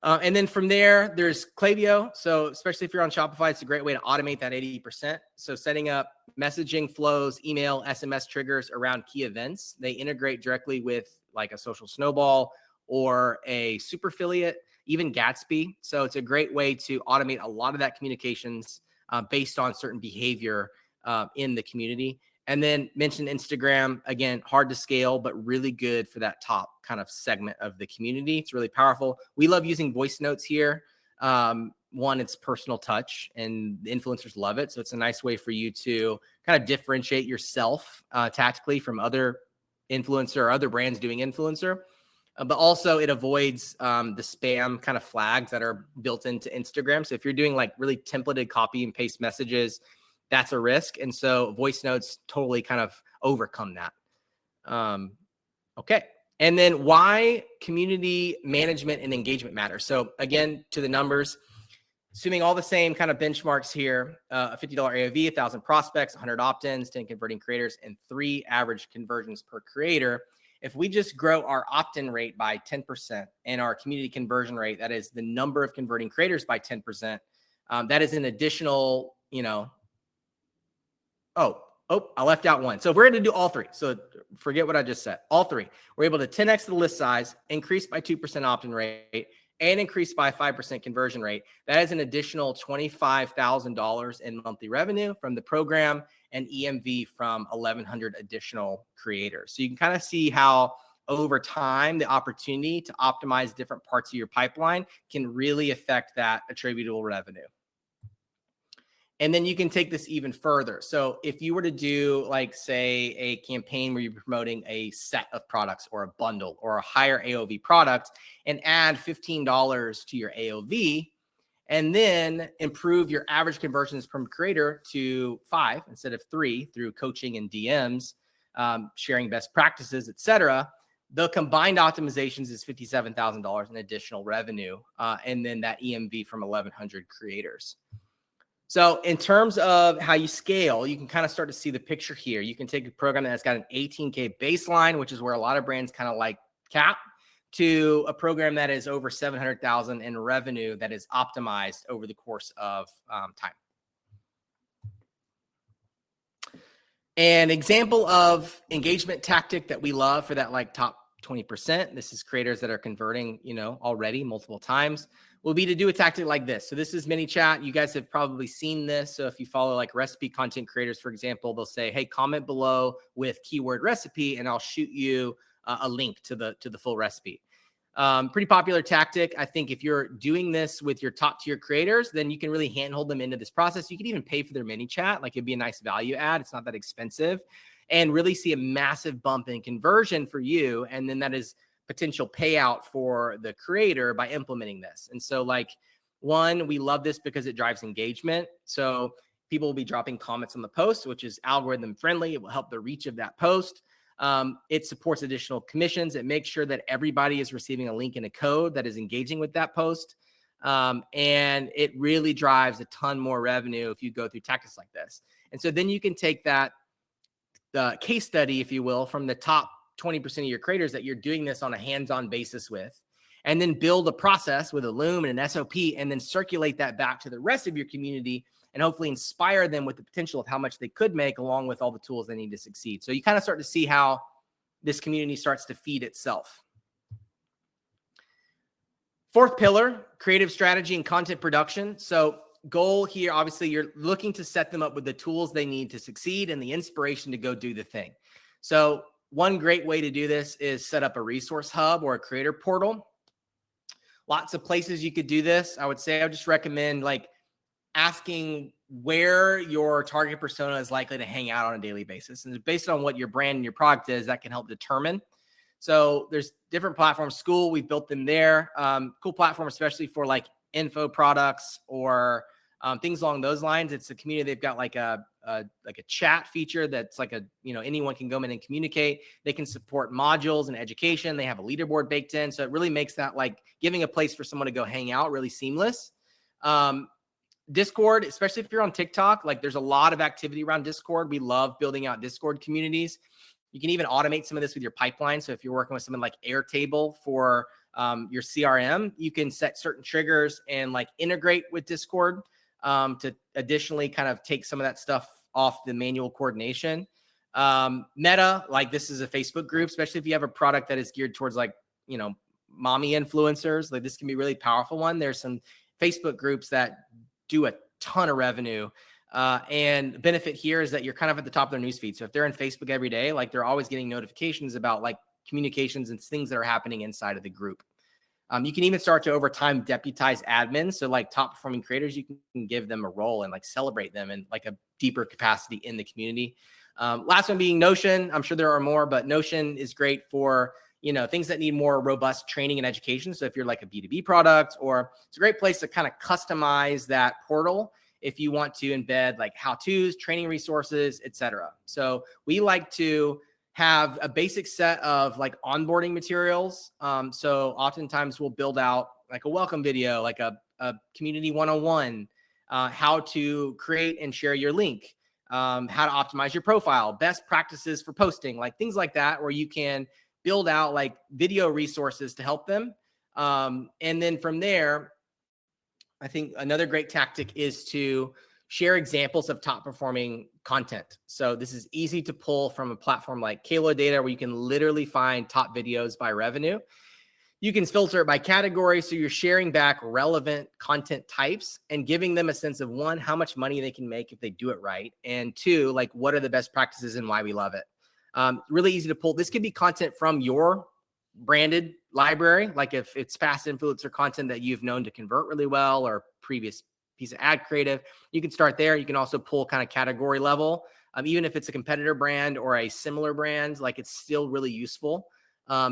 And then from there, there's Klaviyo. So especially if you're on Shopify, it's a great way to automate that 80%. So setting up messaging flows, email, SMS triggers around key events. They integrate directly with like a social snowball or a super affiliate, even Gatsby. So it's a great way to automate a lot of that communications based on certain behavior in the community. And then mention Instagram, again, hard to scale, but really good for that top kind of segment of the community. It's really powerful. We love using voice notes here. One, it's personal touch and the influencers love it. So it's a nice way for you to kind of differentiate yourself tactically from other influencer or other brands doing influencer. But also it avoids the spam kind of flags that are built into Instagram. So if you're doing like really templated copy and paste messages, that's a risk. And so voice notes totally kind of overcome that. Okay. And then why community management and engagement matter. So again, to the numbers, assuming all the same kind of benchmarks here, a $50 AOV, 1,000 prospects, 100 opt-ins, 10 converting creators, and 3 average conversions per creator. If we just grow our opt-in rate by 10% and our community conversion rate, that is the number of converting creators by 10%, that is an additional, I left out one. So if we're going to do all three. So forget what I just said. All three. We're able to 10x the list size, increase by 2% opt-in rate, and increase by 5% conversion rate. That is an additional $25,000 in monthly revenue from the program and EMV from 1,100 additional creators. So you can kind of see how over time, the opportunity to optimize different parts of your pipeline can really affect that attributable revenue. And then you can take this even further. So if you were to do like, say, a campaign where you're promoting a set of products or a bundle or a higher AOV product and add $15 to your AOV and then improve your average conversions per creator to 5 instead of 3 through coaching and DMs, sharing best practices, etc., the combined optimizations is $57,000 in additional revenue. And then that EMV from 1,100 creators. So in terms of how you scale, you can kind of start to see the picture here. You can take a program that's got an 18K baseline, which is where a lot of brands kind of like cap, to a program that is over 700,000 in revenue that is optimized over the course of time. An example of engagement tactic that we love for that like top 20%, this is creators that are converting, already multiple times, will be to do a tactic like this. So this is mini chat. You guys have probably seen this. So if you follow like recipe content creators, for example, they'll say, hey, comment below with keyword recipe, and I'll shoot you a link to the full recipe. Pretty popular tactic. I think if you're doing this with your top tier creators, then you can really handhold them into this process. You can even pay for their mini chat. Like it'd be a nice value add. It's not that expensive, and really see a massive bump in conversion for you. And then that is potential payout for the creator by implementing this. And so like one, we love this because it drives engagement. So people will be dropping comments on the post, which is algorithm friendly. It will help the reach of that post. It supports additional commissions. It makes sure that everybody is receiving a link and a code that is engaging with that post. And it really drives a ton more revenue if you go through tactics like this. And so then you can take that case study, if you will, from the top 20% of your creators that you're doing this on a hands-on basis with, and then build a process with a Loom and an SOP, and then circulate that back to the rest of your community and hopefully inspire them with the potential of how much they could make along with all the tools they need to succeed. So you kind of start to see how this community starts to feed itself. Fourth pillar, creative strategy and content production. So goal here, obviously, you're looking to set them up with the tools they need to succeed and the inspiration to go do the thing. So one great way to do this is set up a resource hub or a creator portal. Lots of places you could do this. I would just recommend like asking where your target persona is likely to hang out on a daily basis. And based on what your brand and your product is, that can help determine. So there's different platforms. School, we've built them there. Cool platform, especially for like info products or things along those lines. It's a community. They've got like a chat feature that's like anyone can go in and communicate. They can support modules and education. They have a leaderboard baked in. So it really makes that like giving a place for someone to go hang out really seamless. Discord, especially if you're on TikTok, like there's a lot of activity around Discord. We love building out Discord communities. You can even automate some of this with your pipeline. So if you're working with someone like Airtable for your CRM, you can set certain triggers and like integrate with Discord to additionally kind of take some of that stuff off the manual coordination. Meta, like this is a Facebook group, especially if you have a product that is geared towards like, mommy influencers, like this can be a really powerful one. There's some Facebook groups that do a ton of revenue. And benefit here is that you're kind of at the top of their newsfeed. So if they're in Facebook every day, like they're always getting notifications about like communications and things that are happening inside of the group. You can even start to over time deputize admins. So like top performing creators, you can give them a role and like celebrate them in like a deeper capacity in the community. Last one being Notion. I'm sure there are more, but Notion is great for, things that need more robust training and education. So if you're like a B2B product, or it's a great place to kind of customize that portal if you want to embed like how-tos, training resources, etc. So we like to have a basic set of like onboarding materials. So oftentimes we'll build out like a welcome video, like a community 101, how to create and share your link, how to optimize your profile, best practices for posting, like things like that, where you can build out like video resources to help them. And then from there, I think another great tactic is to share examples of top performing content. So this is easy to pull from a platform like Kalo Data, where you can literally find top videos by revenue. You can filter it by category. So you're sharing back relevant content types and giving them a sense of, one, how much money they can make if they do it right. And two, like what are the best practices and why we love it. Really easy to pull. This could be content from your branded library. Like if it's past influencer content that you've known to convert really well, or previous piece of ad creative, you can start there. You can also pull kind of category level. Even if it's a competitor brand or a similar brand, like it's still really useful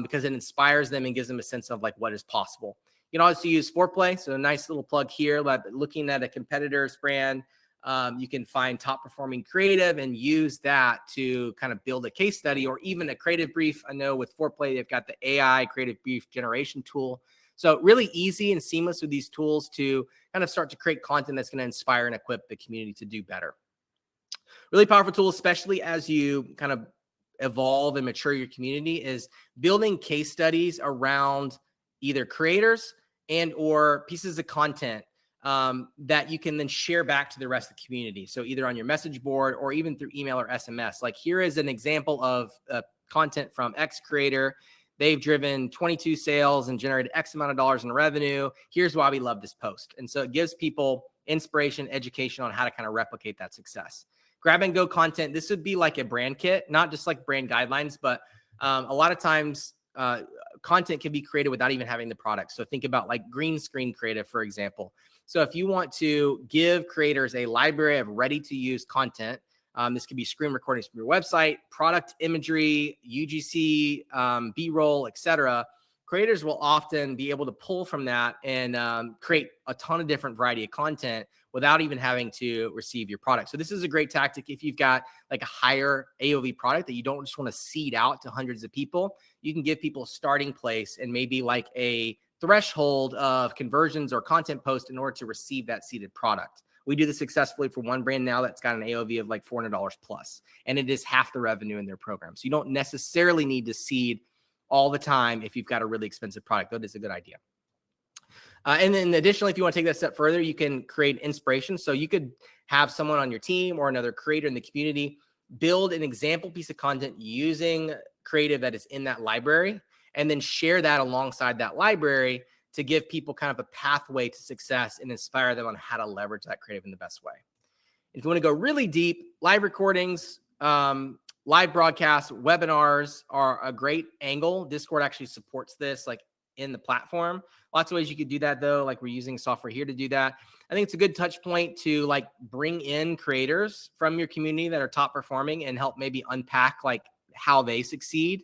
because it inspires them and gives them a sense of like what is possible. You can also use Foreplay. So a nice little plug here, but looking at a competitor's brand, you can find top performing creative and use that to kind of build a case study or even a creative brief. I know with Foreplay, they've got the AI creative brief generation tool. So really easy and seamless with these tools to kind of start to create content that's going to inspire and equip the community to do better. Really powerful tool, especially as you kind of evolve and mature your community, is building case studies around either creators and or pieces of content that you can then share back to the rest of the community. So either on your message board or even through email or SMS. Like here is an example of content from X creator. They've driven 22 sales and generated X amount of dollars in revenue. Here's why we love this post. And so it gives people inspiration, education on how to kind of replicate that success. Grab and go content. This would be like a brand kit, not just like brand guidelines, but a lot of times content can be created without even having the product. So think about like green screen creative, for example. So if you want to give creators a library of ready to use content, this could be screen recordings from your website, product imagery, UGC, B-roll, etc. Creators will often be able to pull from that and create a ton of different variety of content without even having to receive your product. So this is a great tactic if you've got like a higher AOV product that you don't just want to seed out to hundreds of people. You can give people a starting place and maybe like a threshold of conversions or content post in order to receive that seeded product. We do this successfully for one brand now that's got an AOV of like $400 plus, and it is half the revenue in their program. So you don't necessarily need to seed all the time if you've got a really expensive product. That is a good idea. And then additionally, if you want to take that step further, you can create inspiration. So you could have someone on your team or another creator in the community build an example piece of content using creative that is in that library, and then share that alongside that library to give people kind of a pathway to success and inspire them on how to leverage that creative in the best way. If you want to go really deep, live recordings, live broadcasts, webinars are a great angle. Discord actually supports this like in the platform. Lots of ways you could do that though. Like we're using software here to do that. I think it's a good touch point to like bring in creators from your community that are top performing and help maybe unpack like how they succeed.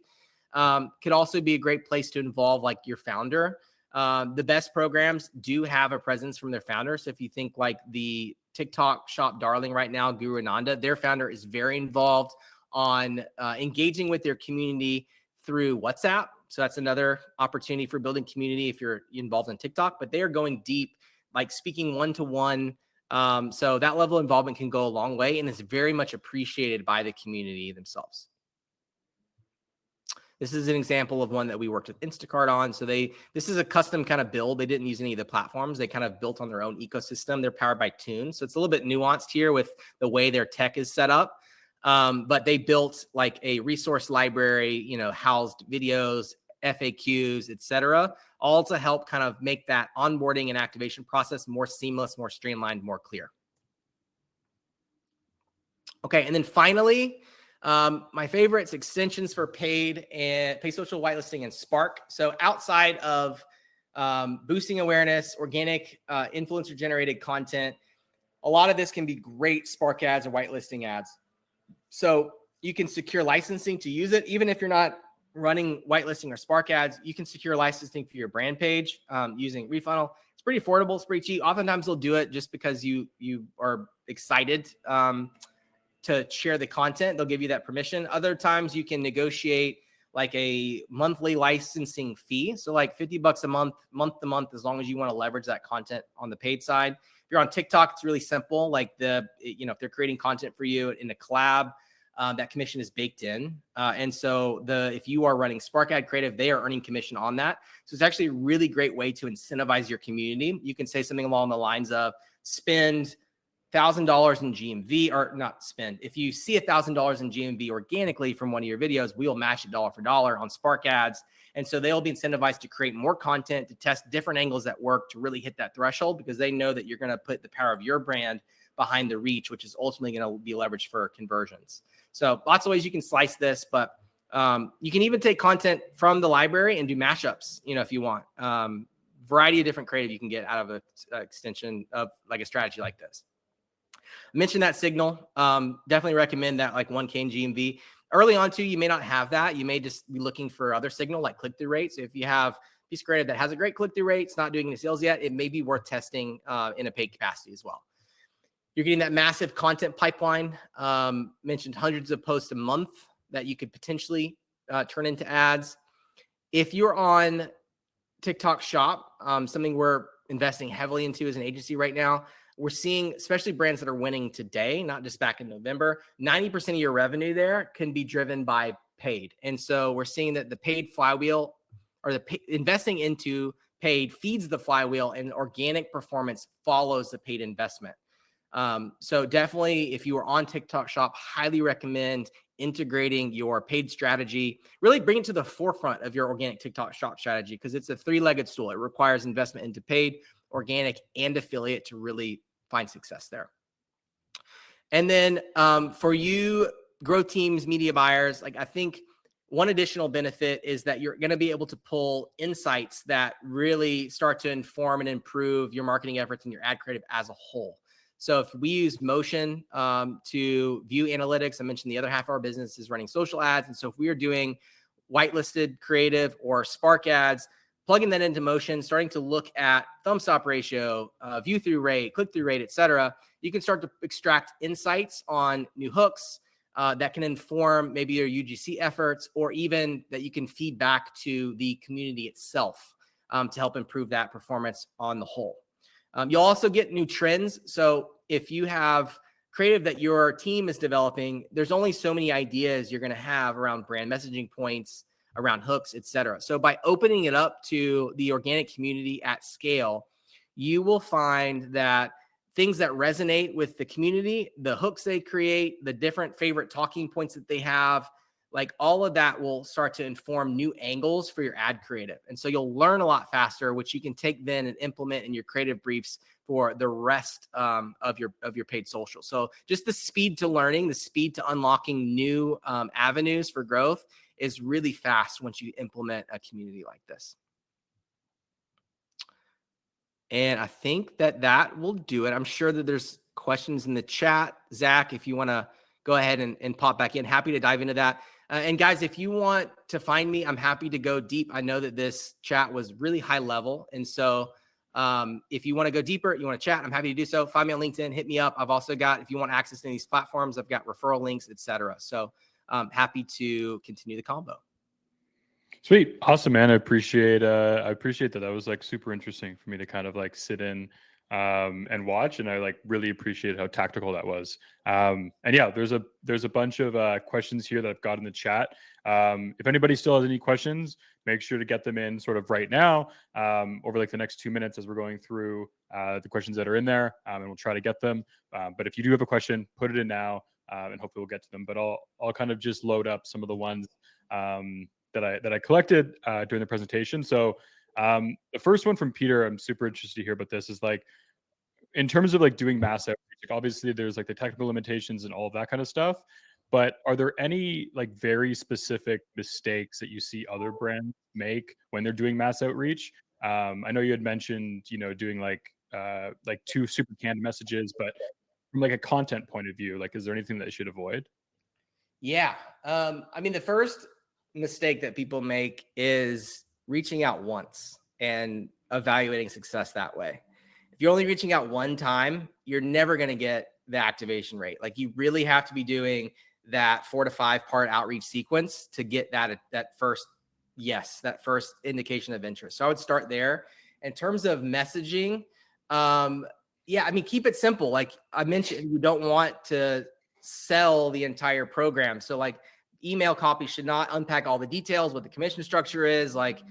Could also be a great place to involve like your founder. The best programs do have a presence from their founder. So if you think like the TikTok shop darling right now, Guru Ananda, their founder is very involved on engaging with their community through WhatsApp. So that's another opportunity for building community if you're involved in TikTok, but they are going deep, like speaking one-to-one. So that level of involvement can go a long way and is very much appreciated by the community themselves. This is an example of one that we worked with Instacart on. So this is a custom kind of build. They didn't use any of the platforms. They kind of built on their own ecosystem. They're powered by Tune. So it's a little bit nuanced here with the way their tech is set up. But they built like a resource library, housed videos, FAQs, etc., all to help kind of make that onboarding and activation process more seamless, more streamlined, more clear. Okay, and then finally, my favorites, extensions for paid social whitelisting and Spark. So outside of boosting awareness, organic influencer generated content, a lot of this can be great Spark ads or whitelisting ads. So you can secure licensing to use it. Even if you're not running whitelisting or Spark ads, you can secure licensing for your brand page using Refunnel. It's pretty affordable. It's pretty cheap. Oftentimes they'll do it just because you are excited to share the content. They'll give you that permission. Other times you can negotiate like a monthly licensing fee. So like $50 a month to month, as long as you want to leverage that content on the paid side. If you're on TikTok, it's really simple. Like if they're creating content for you in a collab, that commission is baked in. And so if you are running Spark Ad Creative, they are earning commission on that. So it's actually a really great way to incentivize your community. You can say something along the lines of spend $1,000 in GMV, or not spend. If you see $1,000 in GMV organically from one of your videos, we will match it dollar for dollar on Spark ads. And so they'll be incentivized to create more content, to test different angles that work to really hit that threshold, because they know that you're going to put the power of your brand behind the reach, which is ultimately going to be leveraged for conversions. So lots of ways you can slice this, but you can even take content from the library and do mashups, if you want. Variety of different creative you can get out of an extension of like a strategy like this. Mention that signal. Definitely recommend that, like 1K in GMV. Early on too, you may not have that. You may just be looking for other signal like click-through rates. So if you have a piece of creative that has a great click-through rate, it's not doing any sales yet, it may be worth testing in a paid capacity as well. You're getting that massive content pipeline. Mentioned hundreds of posts a month that you could potentially turn into ads. If you're on TikTok Shop, something we're investing heavily into as an agency right now, we're seeing, especially brands that are winning today, not just back in November, 90% of your revenue there can be driven by paid. And so we're seeing that the paid flywheel, or investing into paid, feeds the flywheel, and organic performance follows the paid investment. So definitely, if you are on TikTok Shop, highly recommend integrating your paid strategy, really bring it to the forefront of your organic TikTok Shop strategy, because it's a three-legged stool. It requires investment into paid, organic, and affiliate to really find success there. And then for you growth teams, media buyers, like I think one additional benefit is that you're going to be able to pull insights that really start to inform and improve your marketing efforts and your ad creative as a whole. So if we use motion to view analytics, I mentioned the other half of our business is running social ads. And so if we are doing whitelisted creative or Spark ads, plugging that into motion, starting to look at thumb stop ratio, view through rate, click through rate, et cetera, you can start to extract insights on new hooks that can inform maybe your UGC efforts, or even that you can feed back to the community itself to help improve that performance on the whole. You'll also get new trends. So if you have creative that your team is developing, there's only so many ideas you're going to have around brand messaging points, around hooks, et cetera. So by opening it up to the organic community at scale, you will find that things that resonate with the community, the hooks they create, the different favorite talking points that they have, like all of that will start to inform new angles for your ad creative. And so you'll learn a lot faster, which you can take then and implement in your creative briefs for the rest of your paid social. So just the speed to learning, the speed to unlocking new avenues for growth is really fast once you implement a community like this. And I think that will do it. I'm sure that there's questions in the chat. Zach, if you want to go ahead and pop back in, happy to dive into that. And guys, if you want to find me, I'm happy to go deep. I know that this chat was really high level. And so if you want to go deeper, you want to chat, I'm happy to do so. Find me on LinkedIn, hit me up. I've also got, if you want access to these platforms, I've got referral links, et cetera. So happy to continue the combo. Sweet. Awesome, man. I appreciate that. That was like super interesting for me to kind of like sit in and watch. And I like really appreciate how tactical that was. And yeah, there's a bunch of questions here that I've got in the chat. If anybody still has any questions, make sure to get them in sort of right now, over like the next 2 minutes as we're going through the questions that are in there, and we'll try to get them. But if you do have a question, put it in now, and hopefully we'll get to them. But I'll kind of just load up some of the ones that I collected during the presentation. So the first one from Peter, I'm super interested to hear about this, is like, in terms of like doing mass outreach, like obviously there's like the technical limitations and all of that kind of stuff, but are there any like very specific mistakes that you see other brands make when they're doing mass outreach? I know you had mentioned, doing like two super canned messages, but from like a content point of view, like, is there anything that you should avoid? Yeah. I mean, the first mistake that people make is reaching out once and evaluating success that way. If you're only reaching out one time, you're never going to get the activation rate. Like, you really have to be doing that 4 to 5 part outreach sequence to get that first yes, that first indication of interest. So I would start there. In terms of messaging, yeah, I mean, keep it simple. Like I mentioned, you don't want to sell the entire program. So like email copy should not unpack all the details, what the commission structure is, like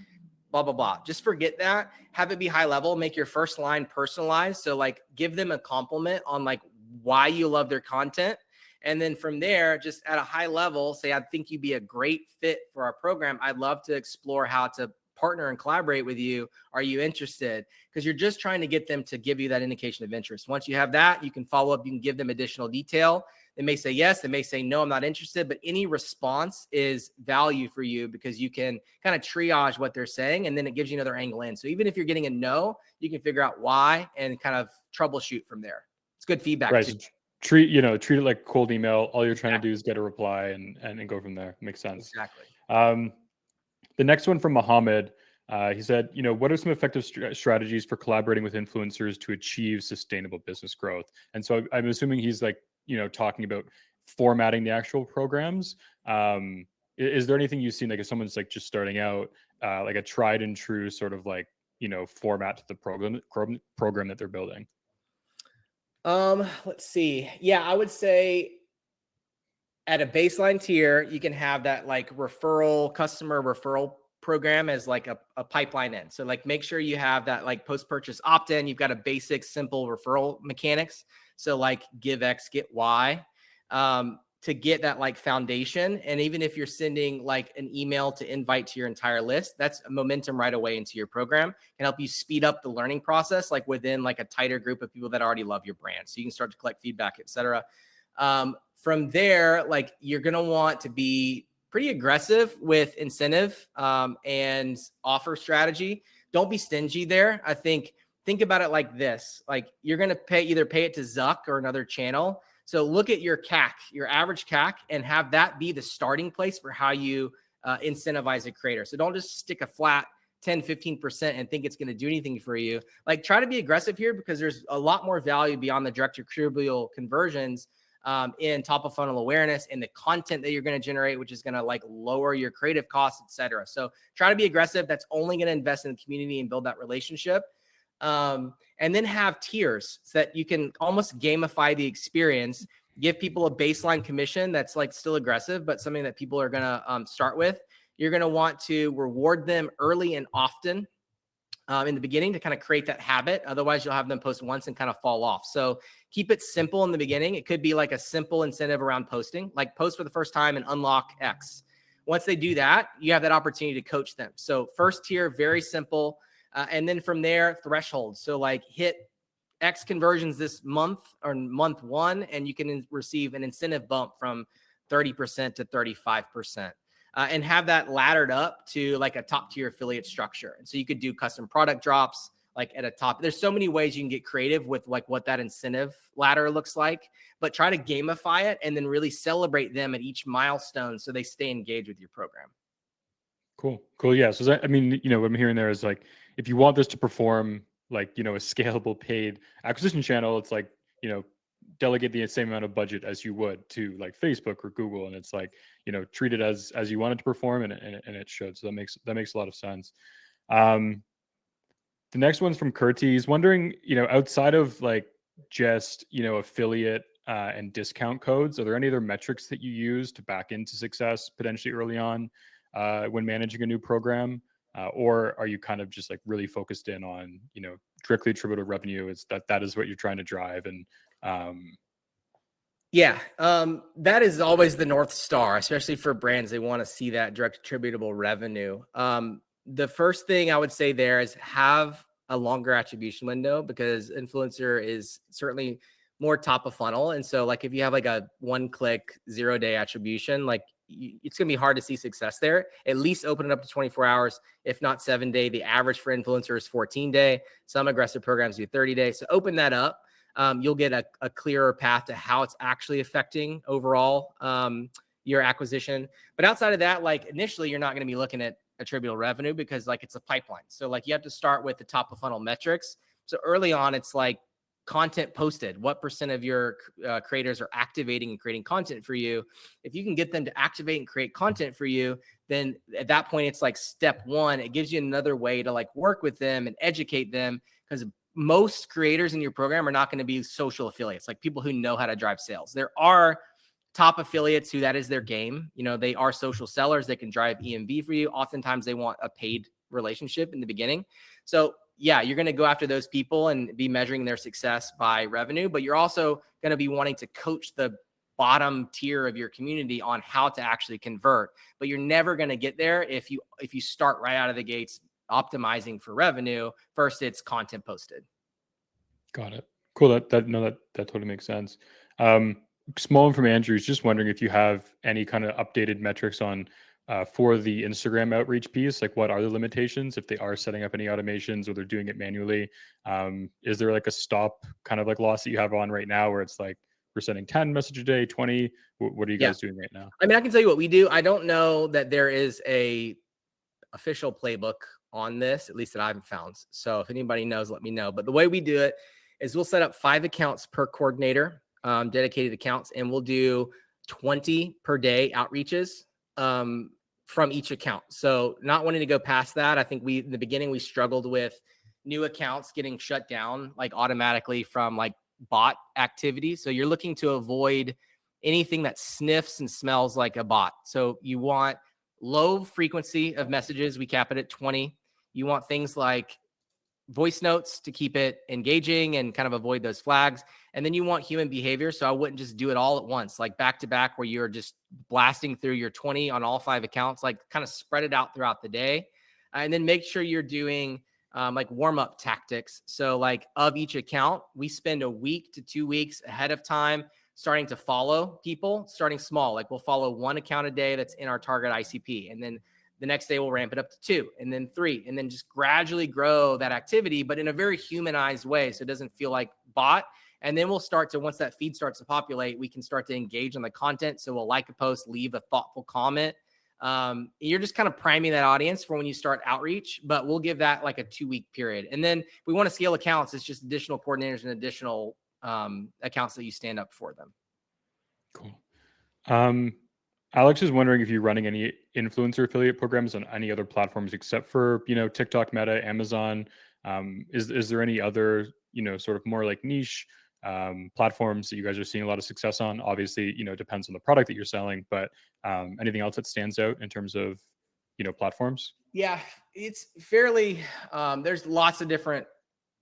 blah, blah, blah. Just forget that. Have it be high level. Make your first line personalized. So like give them a compliment on like why you love their content. And then from there, just at a high level, say, I think you'd be a great fit for our program. I'd love to explore how to partner and collaborate with you. Are you interested? Because you're just trying to get them to give you that indication of interest. Once you have that, you can follow up. You can give them additional detail. They may say yes. They may say no, I'm not interested. But any response is value for you because you can kind of triage what they're saying, and then it gives you another angle in. So even if you're getting a no, you can figure out why and kind of troubleshoot from there. It's good feedback Right. too. So treat it like cold email. All you're trying to do is get a reply and go from there. Makes sense. Exactly. The next one from Mohammed, he said, what are some effective strategies for collaborating with influencers to achieve sustainable business growth? And so I'm assuming he's like, talking about formatting the actual programs. Is there anything you've seen, like if someone's like just starting out, like a tried and true sort of like, format to the program that they're building? Let's see. Yeah, I would say at a baseline tier, you can have that like customer referral program as like a pipeline in. So like make sure you have that like post-purchase opt-in. You've got a basic, simple referral mechanics. So like give X, get Y, to get that like foundation. And even if you're sending like an email to invite to your entire list, that's momentum right away into your program. Can help you speed up the learning process, like within like a tighter group of people that already love your brand. So you can start to collect feedback, et cetera. From there, like you're going to want to be pretty aggressive with incentive and offer strategy. Don't be stingy there. Think about it like this. Like you're going to either pay it to Zuck or another channel. So look at your CAC, your average CAC, and have that be the starting place for how you incentivize a creator. So don't just stick a flat 10, 15% and think it's going to do anything for you. Like try to be aggressive here because there's a lot more value beyond the direct recruitable conversions in top of funnel awareness and the content that you're going to generate, which is going to like lower your creative costs, et cetera. So try to be aggressive. That's only going to invest in the community and build that relationship. And then have tiers so that you can almost gamify the experience, give people a baseline commission that's like still aggressive, but something that people are going to start with. You're going to want to reward them early and often in the beginning to kind of create that habit. Otherwise, you'll have them post once and kind of fall off. So keep it simple in the beginning. It could be like a simple incentive around posting, like post for the first time and unlock X. Once they do that, you have that opportunity to coach them. So first tier, very simple. And then from there, thresholds. So like hit X conversions this month or month one, and you can receive an incentive bump from 30% to 35%. And have that laddered up to like a top tier affiliate structure. And so you could do custom product drops like at a top. There's so many ways you can get creative with like what that incentive ladder looks like, but try to gamify it and then really celebrate them at each milestone so they stay engaged with your program. Cool. Yeah. So I mean, what I'm hearing there is like, if you want this to perform like, a scalable paid acquisition channel, it's like, delegate the same amount of budget as you would to like Facebook or Google. And it's like, treat it as you want it to perform, and it should. So that makes a lot of sense. The next one's from Kurti. He's wondering, outside of like just, affiliate and discount codes, are there any other metrics that you use to back into success potentially early on when managing a new program? Or are you kind of just like really focused in on, directly attributable revenue? Is that is what you're trying to drive? And Yeah, that is always the North Star, especially for brands. They want to see that direct attributable revenue. The first thing I would say there is have a longer attribution window, because influencer is certainly more top of funnel. And so like if you have like a 1-click 0-day attribution, like it's going to be hard to see success there. At least open it up to 24 hours, if not 7-day. The average for influencer is 14-day. Some aggressive programs do 30-day. So open that up. You'll get a clearer path to how it's actually affecting overall your acquisition. But outside of that, like initially, you're not going to be looking at attributable revenue, because like it's a pipeline. So like you have to start with the top of funnel metrics. So early on, it's like content posted. What % of your creators are activating and creating content for you? If you can get them to activate and create content for you, then at that point, it's like step one. It gives you another way to like work with them and educate them, because most creators in your program are not going to be social affiliates, like people who know how to drive sales. There are top affiliates who that is their game. They are social sellers. They can drive EMV for you. Oftentimes they want a paid relationship in the beginning. So yeah, you're going to go after those people and be measuring their success by revenue, but you're also going to be wanting to coach the bottom tier of your community on how to actually convert. But you're never going to get there if you start right out of the gates optimizing for revenue. First, it's content posted. Got it. Cool. That totally makes sense. Small one from Andrew is just wondering if you have any kind of updated metrics on for the Instagram outreach piece. Like, what are the limitations if they are setting up any automations or they're doing it manually? Is there like a stop kind of like loss that you have on right now, where it's like we're sending 10 messages a day, 20? What are you guys doing right now? I mean, I can tell you what we do. I don't know that there is a official playbook on this, at least that I've found. So if anybody knows, let me know. But the way we do it is we'll set up 5 accounts per coordinator, dedicated accounts, and we'll do 20 per day outreaches from each account. So not wanting to go past that. I think in the beginning, we struggled with new accounts getting shut down like automatically from like bot activity. So you're looking to avoid anything that sniffs and smells like a bot. So you want low frequency of messages. We cap it at 20. You want things like voice notes to keep it engaging and kind of avoid those flags. And then you want human behavior. So I wouldn't just do it all at once, like back to back, where you're just blasting through your 20 on all 5 accounts, like kind of spread it out throughout the day. And then make sure you're doing like warm-up tactics. So like of each account, we spend a week to 2 weeks ahead of time starting to follow people, starting small. Like we'll follow 1 account a day that's in our target ICP. And then the next day we'll ramp it up to 2 and then 3, and then just gradually grow that activity, but in a very humanized way. So it doesn't feel like bot. And then we'll start to, once that feed starts to populate, we can start to engage on the content. So we'll like a post, leave a thoughtful comment. You're just kind of priming that audience for when you start outreach, but we'll give that like a 2-week period. And then if we want to scale accounts, it's just additional coordinators and additional accounts that you stand up for them. Cool. Alex is wondering if you're running any influencer affiliate programs on any other platforms except for, TikTok, Meta, Amazon. Is there any other, sort of more like niche platforms that you guys are seeing a lot of success on? Obviously, it depends on the product that you're selling, but anything else that stands out in terms of, platforms? Yeah, it's fairly, there's lots of different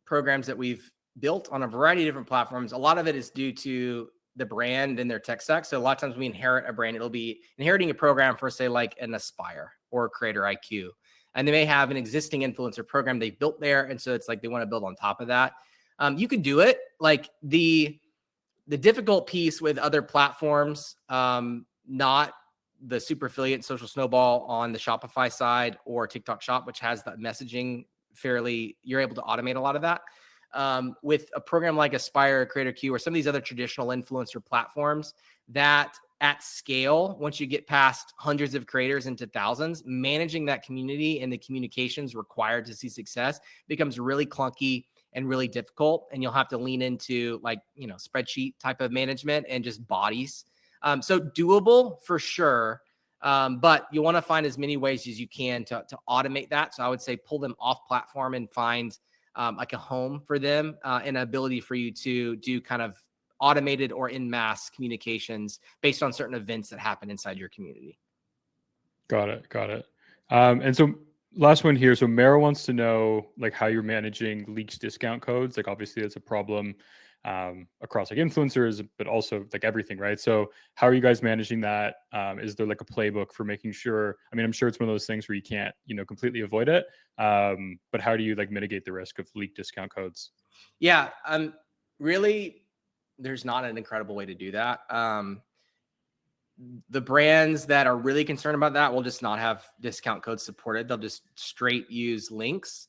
programs that we've built on a variety of different platforms. A lot of it is due to the brand and their tech stack. So a lot of times we inherit a brand. It'll be inheriting a program for, say, like an Aspire or Creator IQ. And they may have an existing influencer program they built there. And so it's like they want to build on top of that. You can do it. Like the difficult piece with other platforms, not the super affiliate social snowball on the Shopify side or TikTok Shop, which has that messaging you're able to automate a lot of that. With a program like Aspire, Creator Q, or some of these other traditional influencer platforms that at scale, once you get past hundreds of creators into thousands, managing that community and the communications required to see success becomes really clunky and really difficult. And you'll have to lean into like, spreadsheet type of management and just bodies. So doable for sure. But you want to find as many ways as you can to automate that. So I would say pull them off platform and find like a home for them, and an ability for you to do kind of automated or in mass communications based on certain events that happen inside your community. Got it. Got it. And so last one here. So Mara wants to know like how you're managing leaks discount codes. Like obviously it's a problem across like influencers, but also like everything, right? So how are you guys managing that? Is there like a playbook for making sure? I mean, I'm sure it's one of those things where you can't, completely avoid it. But how do you like mitigate the risk of leak discount codes? Yeah, really, there's not an incredible way to do that. The brands that are really concerned about that will just not have discount codes supported. They'll just straight use links.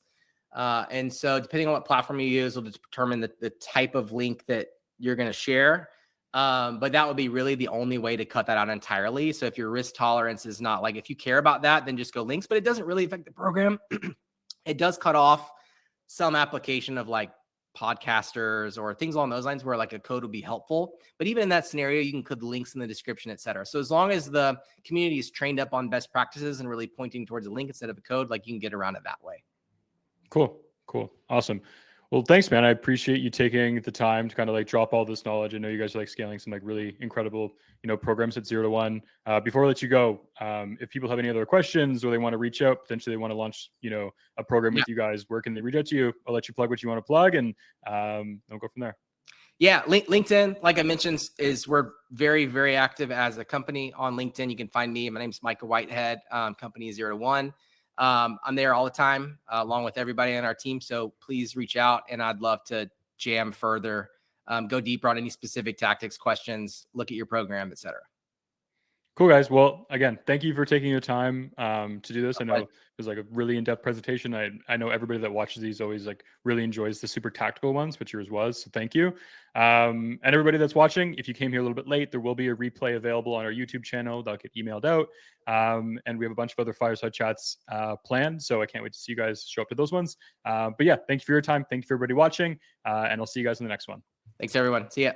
And so depending on what platform you use will determine the type of link that you're going to share. But that would be really the only way to cut that out entirely. So if your risk tolerance is not like, if you care about that, then just go links, but it doesn't really affect the program. It does cut off some application of like podcasters or things along those lines where like a code would be helpful. But even in that scenario, you can put links in the description, et cetera. So as long as the community is trained up on best practices and really pointing towards a link instead of a code, like you can get around it that way. Cool. Cool. Awesome. Well, thanks, man. I appreciate you taking the time to kind of like drop all this knowledge. I know you guys are like scaling some like really incredible, programs at 0 to 1. Before I let you go, if people have any other questions or they want to reach out, potentially they want to launch, a program with you guys, where can they reach out to you? I'll let you plug what you want to plug and we'll go from there. Yeah, LinkedIn, like I mentioned, we're very, very active as a company on LinkedIn. You can find me. My name's Micah Whitehead. Company is 0 to 1. I'm there all the time, along with everybody on our team. So please reach out, and I'd love to jam further, go deeper on any specific tactics, questions, look at your program, et cetera. Cool, guys. Well, again, thank you for taking the time to do this. I know it was like a really in-depth presentation. I know everybody that watches these always like really enjoys the super tactical ones, which yours was. So thank you. And everybody that's watching, if you came here a little bit late, there will be a replay available on our YouTube channel. That'll get emailed out. And we have a bunch of other Fireside Chats planned. So I can't wait to see you guys show up to those ones. But yeah, thank you for your time. Thank you for everybody watching. And I'll see you guys in the next one. Thanks, everyone. See ya.